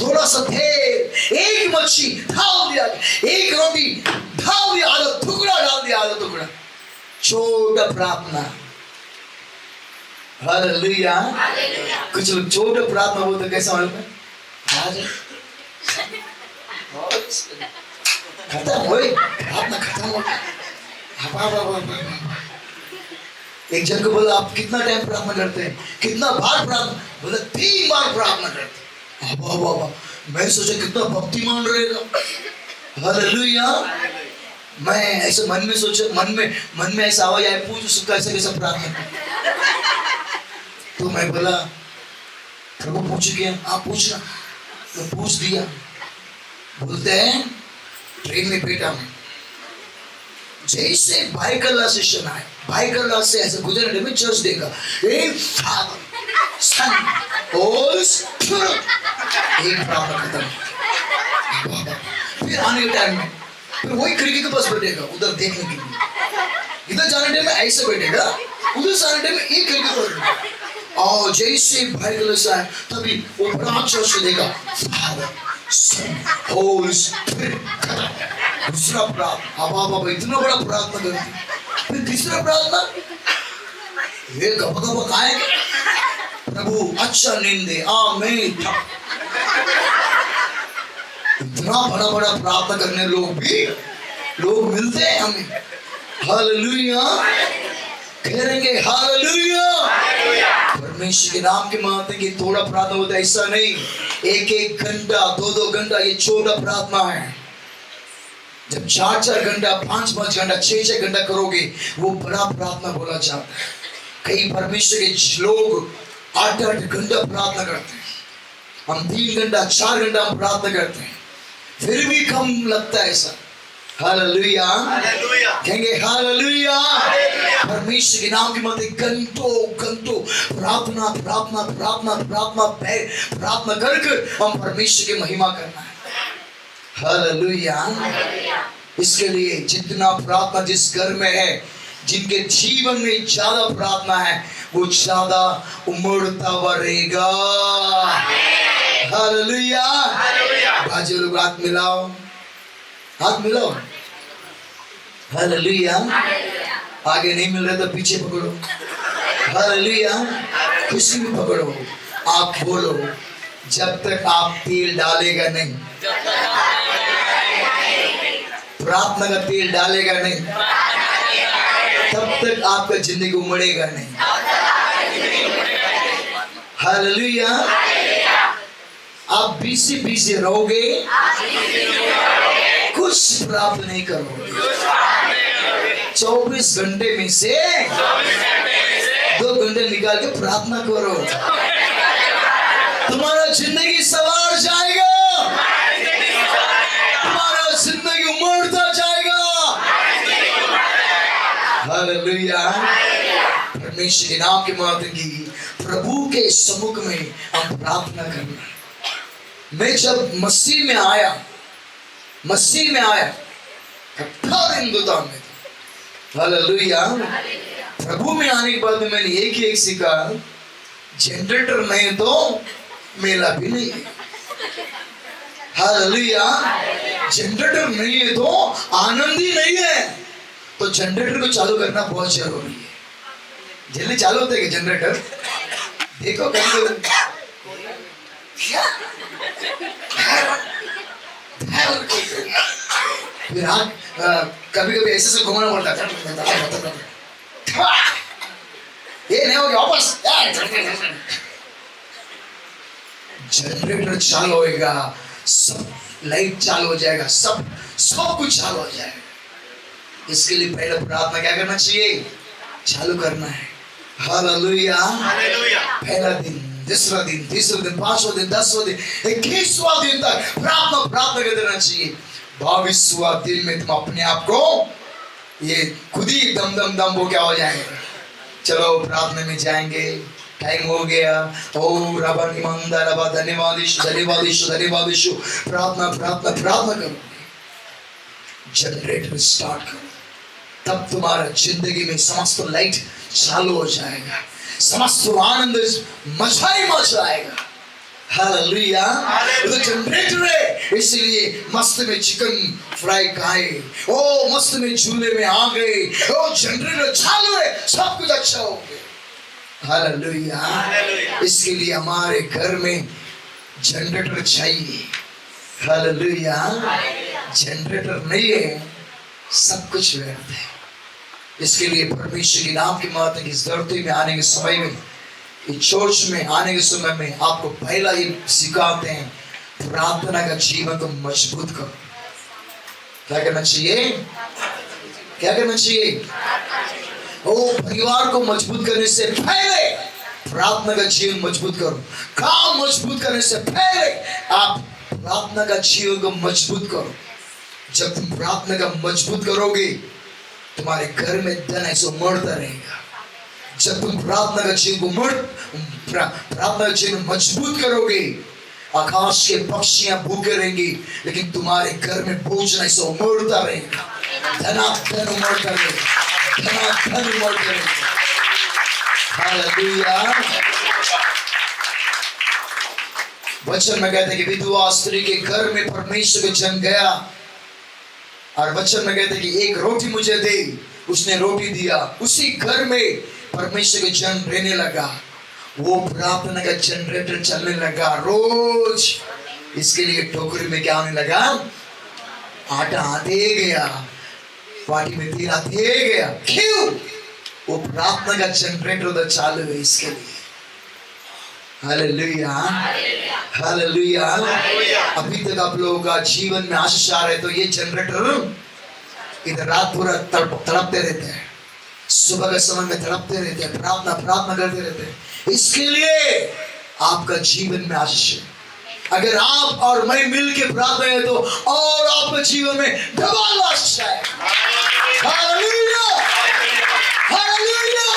थोड़ा सा तेल, एक मच्छी डाल दिया, एक रोटी डाल दिया, आधा टुकड़ा डाल दिया, आधा टुकड़ा, छोटा प्रार्थना। हालेलुया। कुछ लोग छोटा प्रार्थना बोलते कैसा मालूम है? आज खत्म हो प्रार्थना खत्म हो गया। एक जन को बोला आप कितना टाइम प्रार्थना करते हैं, कितना बार प्रार्थना, बोला 3 बार प्रार्थना करते हैं। वाह, मैं सोचा कितना भक्तिमान रहेगा। हालेलुया। मैं ऐसे मन में सोचा, मन में ऐसा आवाज आया, पूछ उसका ऐसा कैसा प्रार्थना। तो मैं बोला प्रभु पूछ गया, आप पूछना। तो पूछ दिया। बोलते हैं ट्रेन में बैठा मैं, जैसे बाइकल सेशन आए, बाइकल से ऐसे गुजरने में चर्च देगा, एक प्रार्थना खत्म। फिर आने के टाइम में फिर वही खिड़की के पास बैठेगा उधर देखने के लिए। इधर जाने टाइम में ऐसे बैठेगा, उधर से आने टाइम में एक खिड़की पर बैठेगा। और जैसे बाइकल से आए तभी वो बड़ा चर्च देगा, दूसरा प्रार्थना। अब इतना बड़ा प्रार्थना करती। फिर तीसरा प्रार्थना, ये गप खाएंगे, प्रभु अच्छा नींद दे, आमीन। इतना बड़ा प्रार्थना करने लोग मिलते हैं हमें। हालेलुया कहेंगे, हालेलुया। परमेश्वर के नाम के मानते कि थोड़ा प्रार्थना होता है, ऐसा नहीं। 1 घंटा 2 घंटा ये छोटा प्रार्थना है। जब 4 घंटा 5 घंटा 6 घंटा करोगे वो बड़ा प्रार्थना बोला जाता है। कई परमेश्वर के लोग 8 घंटा प्रार्थना करते हैं, हम 3 घंटा 4 घंटा हम प्रार्थना करते हैं, फिर भी कम लगता है ऐसा। हालेलुया कहेंगे, हालेलुया। परमेश्वर के नाम के मध्य घंटों प्रार्थना कर हम परमेश्वर की महिमा करना है। हालेलुया। इसके लिए जितना प्रार्थना जिस घर में है, जिनके जीवन में ज्यादा प्रार्थना है, वो ज्यादा उमड़ता हुआ रहेगा। हालेलुया। बाजू लोग हाथ मिलाओ। हालेलुया। आगे नहीं मिल रहा तो पीछे पकड़ो। हालेलुया। खुशी में पकड़ो। आप बोलो, जब तक आप तेल डालेगा नहीं, प्रार्थना का तेल डालेगा नहीं, तब तक आपका जिंदगी उमड़ेगा नहीं। हालेलुया। आप बिजी रहोगे, कुछ प्राप्त नहीं करोगे। 24 घंटे में से 2 घंटे निकाल के प्रार्थना करो, तुम्हारा जिंदगी सवार जाएगा, तुम्हारा जिंदगी उमड़ता जाएगा। हालेलुया। परमेश्वर के नाम के माध्यम की प्रभु के सम्मुख में हम प्रार्थना करना। मैं जब मसीह में आया, 18 दिन गोदाम में था। हालेलुया। प्रभु में आने के बाद में मैंने एक सीखा, जनरेटर नहीं तो मेला भी नहीं है। हालेलुया। जनरेटर नहीं है तो आनंद ही नहीं है। तो जनरेटर को चालू करना बहुत जरूरी है। जल्दी चालू होता है कि जनरेटर देखो फिर कभी ऐसे घुमाना पड़ता है, ये नहीं हो गया वापस। जनरेटर चालू होएगा, सब लाइट चालू हो जाएगा, सब कुछ चालू हो जाएगा। इसके लिए पहले प्रार्थना क्या करना चाहिए? चालू करना है। हालेलुया। पहला दिन, दूसरा दिन, तीसरा दिन, 5वां दिन, 10वां दिन, 21वां दिन तक प्रार्थना करते रहना चाहिए। 22वां दिन में तुम अपने आप को ये खुद ही दम वो क्या हो जाएगा। चलो प्रार्थना में जाएंगे, टाइम हो गया। ओ रबा निमंदा रबा धन्यवाद प्रार्थना करो। जनरेटर स्टार्ट करो, तब तुम्हारा जिंदगी में समस्त लाइट चालू हो जाएगा, समस्त आनंद मजा ही मजा आएगा। हालेलुया। तो जनरेटर है, इसलिए मस्त में चिकन फ्राई खाए, ओ मस्त में झूले में आ गए, ओ जनरेटर चालू है, सब कुछ अच्छा हो गया। हालेलुया। इसके लिए हमारे घर में जनरेटर चाहिए। हालेलुया। जनरेटर नहीं है, सब कुछ व्यर्थ है। इसके लिए परमेश्वर के नाम की माता की इस धरती में आने के समय में, इस चर्च में आने के समय में आपको पहला ये सिखाते हैं, प्रार्थना का जीवन को मजबूत करो। क्या करना चाहिए? क्या करना चाहिए? ओ परिवार को मजबूत करने से पहले प्रार्थना का जीवन मजबूत करो। काम मजबूत करने से पहले आप प्रार्थना का जीवन को मजबूत करो। जब तुम प्रार्थना का मजबूत करोगे, तुम्हारे घर में धन ऐसे उमड़ता रहेगा। जब तुम प्रार्थना का जीवन प्रार्थना का जीवन मजबूत करोगे, आकाश के पक्षियां भूखे रहेंगी, लेकिन तुम्हारे घर में भोजन ऐसा उमड़ता रहेगा। धनाधन उमड़ता रहेगा, धनाधन उमड़ता रहेगा। हालेलुया। वचन में कहते हैं कि विधवा स्त्री के घर में परमेश्वर का जन गया, और वचन में कहते हैं कि एक रोटी मुझे दे। उसने रोटी दिया, उसी घर में परमेश्वर का जन रहने लगा। वो प्रार्थना का जनरेटर चलने लगा रोज। इसके लिए टोकरी में क्या होने लगा? आटा आते गया, पार्टी में तेल आते गया। क्यों? वो प्रार्थना का जनरेटर उधर चालू है इसके लिए। Hallelujah, hallelujah. अभी तक आप लोगों का जीवन में आशीष आ रहे, तो ये जनरेटर इधर रात पूरा तड़पते रहते हैं, सुबह के समय में तड़पते रहते हैं, प्रार्थना प्रार्थना करते रहते हैं। इसके लिए आपका जीवन में आशीष है। अगर आप और मैं मिल के प्रार्थना है तो और आपके जीवन में डबल आशीष है। Hallelujah, hallelujah.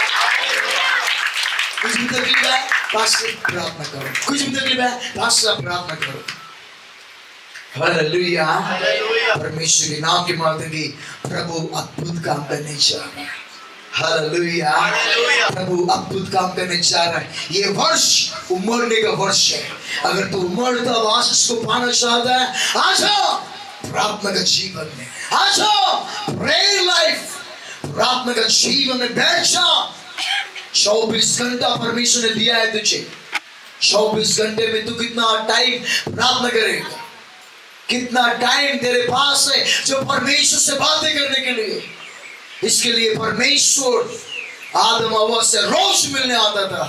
कुछ भी तकलीफ है, पास्टर प्रार्थना करो। कुछ भी तकलीफ है, पास्टर प्रार्थना करो। हालेलुया। परमेश्वर के नाम की माता की प्रभु अद्भुत काम करने जा रहा है। हालेलुया। प्रभु अद्भुत काम करने जा रहा है। ये वर्ष उमड़ने का वर्ष है। अगर तू उमड़ता आशीष को पाना चाहता है, आ जाओ प्रार्थना का जीवन में, आ जाओ प्रेयर लाइफ, प्रार्थना का जीवन में बैठ जाओ। 24 घंटा परमेश्वर ने दिया है तुझे। 24 घंटे में तू कितना टाइम प्रार्थना करेगा? कितना टाइम तेरे पास है जो परमेश्वर से बातें करने के लिए? इसके लिए परमेश्वर आदम हवा से रोज मिलने आता था,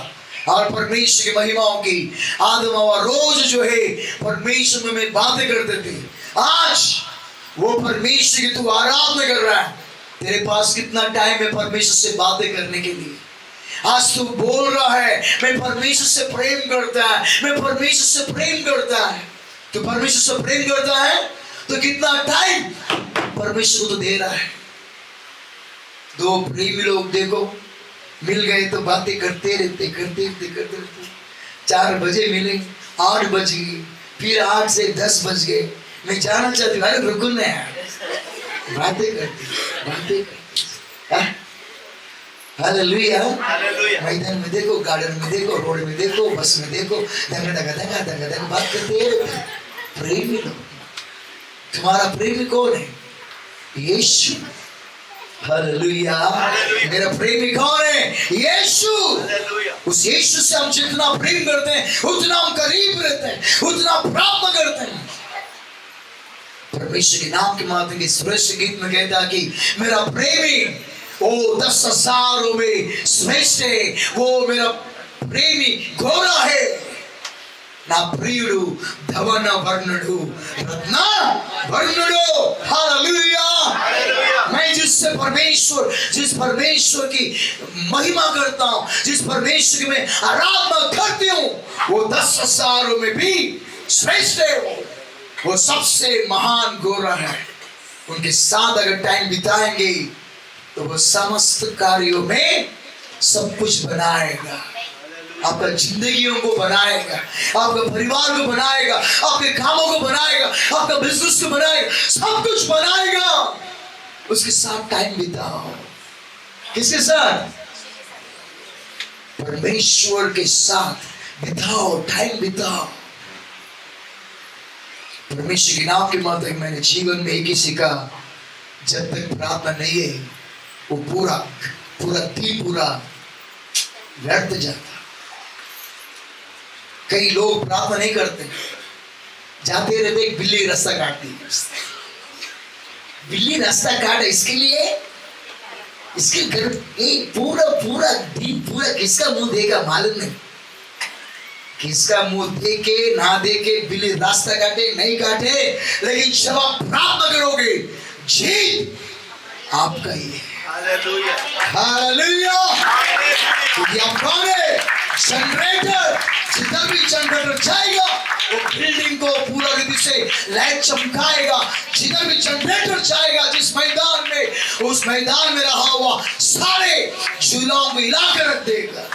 और परमेश्वर की महिमाओं की आदम हवा रोज जो है परमेश्वर में बातें करते थे। आज वो परमेश्वर की तू आराधना कर रहा है, तेरे पास कितना टाइम है परमेश्वर से बातें करने के लिए? आज तू बोल रहा है मैं परमेश्वर से प्रेम करता है, मैं परमेश्वर से प्रेम करता है। तो परमेश्वर से प्रेम करता है तो कितना टाइम परमेश्वर को तो दे रहा है। दो प्रेमी लोग देखो, मिल गए तो बातें करते रहते करते रहते करते रहते। 4 बजे मिले, 8 बज गए, फिर 8 से 10 बज गए। मैं जाना चाहती हूँ, अरे रुको ना यार, बातें करते। हालेलुया। मैदान में देखो, गार्डन में देखो, रोड में देखो, बस में देखो, दंगा दंगा दंगा दंगा दंगा बात करते रहते। प्रेमी लोग। तुम्हारा प्रेमी कौन है? यीशु। हालेलुया। मेरा प्रेमी कौन है? यीशु। उस यीशु से हम जितना प्रेम करते हैं, उतना हम करीब रहते हैं, उतना प्राप्त करते हैं। परमेश्वर के नाम के माध्यम के श्रेष्ठ गीत में कहता है कि मेरा प्रेमी वो 10,000 में श्रेष्ठ है, वो मेरा प्रेमी गोरा है, ना प्रियुడు धवना वर्णुడు रत्ना वर्णुడు। हालेलुया। मैं जिस परमेश्वर की महिमा करता हूँ, जिस परमेश्वर की मैं आराधना करती हूँ, वो 10,000 में भी श्रेष्ठ है। वो सबसे महान गोरा है। उनके साथ अगर टाइम बिताएंगे तो वो समस्त कार्यों में सब कुछ बनाएगा। आपका जिंदगियों को बनाएगा, आपका परिवार को बनाएगा, आपके कामों को बनाएगा, आपका बिजनेस को बनाएगा, सब कुछ बनाएगा। उसके साथ टाइम बिताओ। किसके साथ? परमेश्वर के साथ बिताओ, टाइम बिताओ। परमेश्वर के नाम के माध्यम मैंने जीवन में एक ही सीखा, जब तक प्रार्थना नहीं है वो पूरा दिन व्यर्थ जाता। कई लोग प्रार्थना नहीं करते, जाते रहते एक बिल्ली रास्ता काटती है। बिल्ली रास्ता काटा इसके लिए, इसके घर पूरा पूरा दिन पूरा किसका मुंह देगा मालूम नहीं, किसका मुंह देके ना देके बिल्ली रास्ता काटे नहीं काटे, लेकिन जब आप प्रार्थना करोगे जीत आपका ही है। हालेलुया। क्योंकि आप कौन है? जनरेटर। जितना भी जनरेटर जाएगा वो बिल्डिंग को पूरा रीति से लाइट चमकाएगा। जितना भी जनरेटर जाएगा जिस मैदान में, उस मैदान में रहा हुआ सारे चूल्हों को हिला कर रख देगा।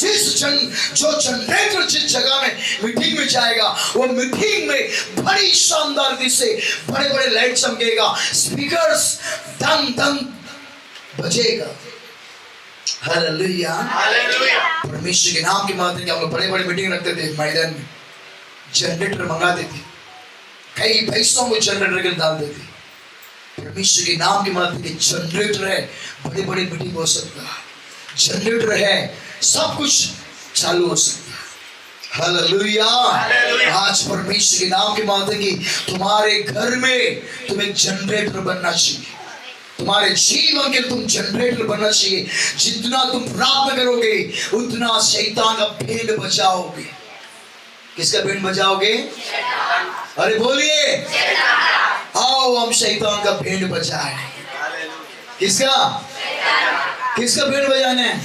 जो जनरेटर जिस जगह में मीटिंग में जाएगा वो मीटिंग में बड़ी शानदार रीति से बड़े बड़े लाइट चमकेगा, स्पीकर्स दम दम बजेगा। हालेलुया। परमेश्वर के नाम की मात्र के हम लोग बड़े बड़े मीटिंग रखते थे मैदान में, जनरेटर मंगाते थे, कई पैसों को जनरेटर के डाल देते। परमेश्वर के नाम की मात्र के जनरेटर है, बड़े बड़े मीटिंग हो सकता है, जनरेटर है, सब कुछ चालू हो सकता है। हालेलुया। आज परमेश्वर के नाम की मात्र की तुम्हारे घर में तुम एक जनरेटर बनना चाहिए, तुम्हारे जीवन के तुम जनरेटर बनना चाहिए। जितना तुम प्रार्थना करोगे उतना शैतान का बैंड बजाओगे। किसका बैंड बजाओगे? अरे बोलिए, आओ हम शैतान का बैंड बजाए। किसका? किसका बैंड बजाना है?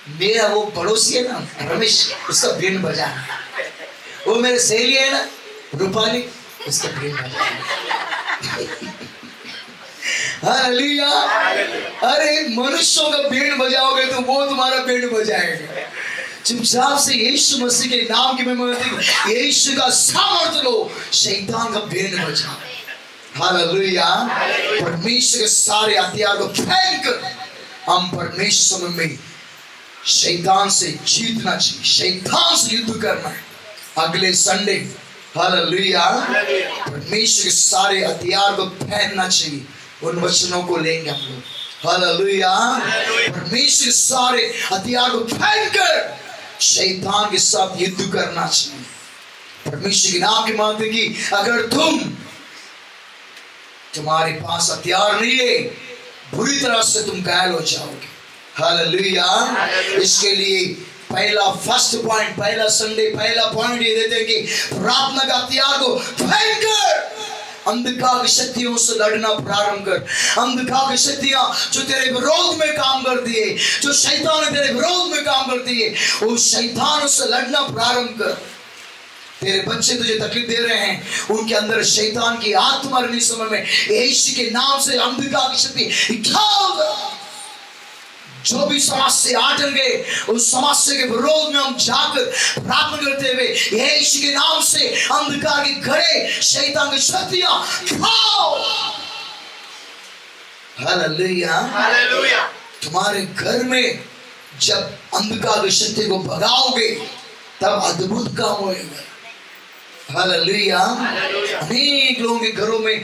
मेरा वो पड़ोसी है ना रमेश, उसका बैंड बजाना। वो मेरे सहेली है ना रूपाली, उसका बैंड बजाना। हालेलुया। अरे मनुष्यों का बैंड बजाओगे तो वो तुम्हारा बैंड बजाएगा। चुपचाप से यीशु मसीह के नाम की महिमा, यीशु का सामर्थ्य लो, शैतान का बैंड बजाओ। हालेलुया। परमेश्वर के सारे हथियार को फेंक कर हम परमेश्वर में शैतान से जीतना चाहिए, शैतान से युद्ध करना है। अगले संडे हालेलुया परमेश्वर के सारे हथियार को फेंकना चाहिए, उन वचनों को लेंगे हम लोग। हालेलुया। परमेश्वर सारे हथियार को फेंककर शैतान के साथ युद्ध करना चाहिए। परमेश्वर के नाम की मात्र की अगर तुम्हारे पास हथियार नहीं है, बुरी तरह से तुम घायल हो जाओगे। हालेलुया। इसके लिए पहला फर्स्ट पॉइंट, पहला संडे पहला पॉइंट ये देते हैं कि प्रार्थना का हथियार को फेंककर अंधकार की शक्तियों से लड़ना प्रारंभ कर। अंधकार की शक्तियां जो तेरे विरोध में काम करती है, जो शैतान ने तेरे विरोध में काम करती है, उस शैतान से लड़ना प्रारंभ कर। तेरे बच्चे तुझे तकलीफ दे रहे हैं, उनके अंदर शैतान की आत्मा रहने समय में यीशु के नाम से अंधकार की शक्ति निकाल। जो भी समस्या आटल गए उस समस्या के विरोध में हम जाकर प्रार्थना करते हुए यीशु के नाम से अंधकार के घड़े शैतान की शक्तियां खाओ। हालेलुया। हालेलुया। तुम्हारे घर में जब अंधकार की शक्ति को भगाओगे तब अद्भुत काम होगा। हालेलुया। अनेक लोगों के घरों में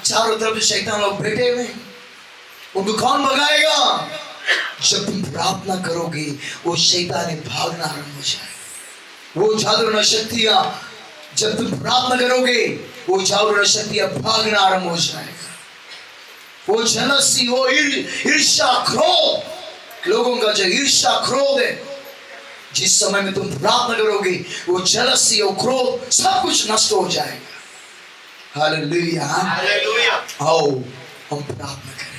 चारों तरफ शैतान लोग बैठे हुए, उनको कौन भगाएगा? जब तुम प्रार्थना करोगे वो शैतान भागना आरंभ हो जाए। वो जादू शक्तियां जब तुम प्रार्थना करोगे वो जादू शक्तियां भागना आरंभ हो जाएगा। वो जलसी, वो ईर्ष्या क्रोध, लोगों का जो ईर्ष्या क्रोध है, जिस समय में तुम प्रार्थना करोगे वो जलसी वो क्रोध सब कुछ नष्ट हो जाएगा। हालेलुया। आओ हम प्रार्थना करें।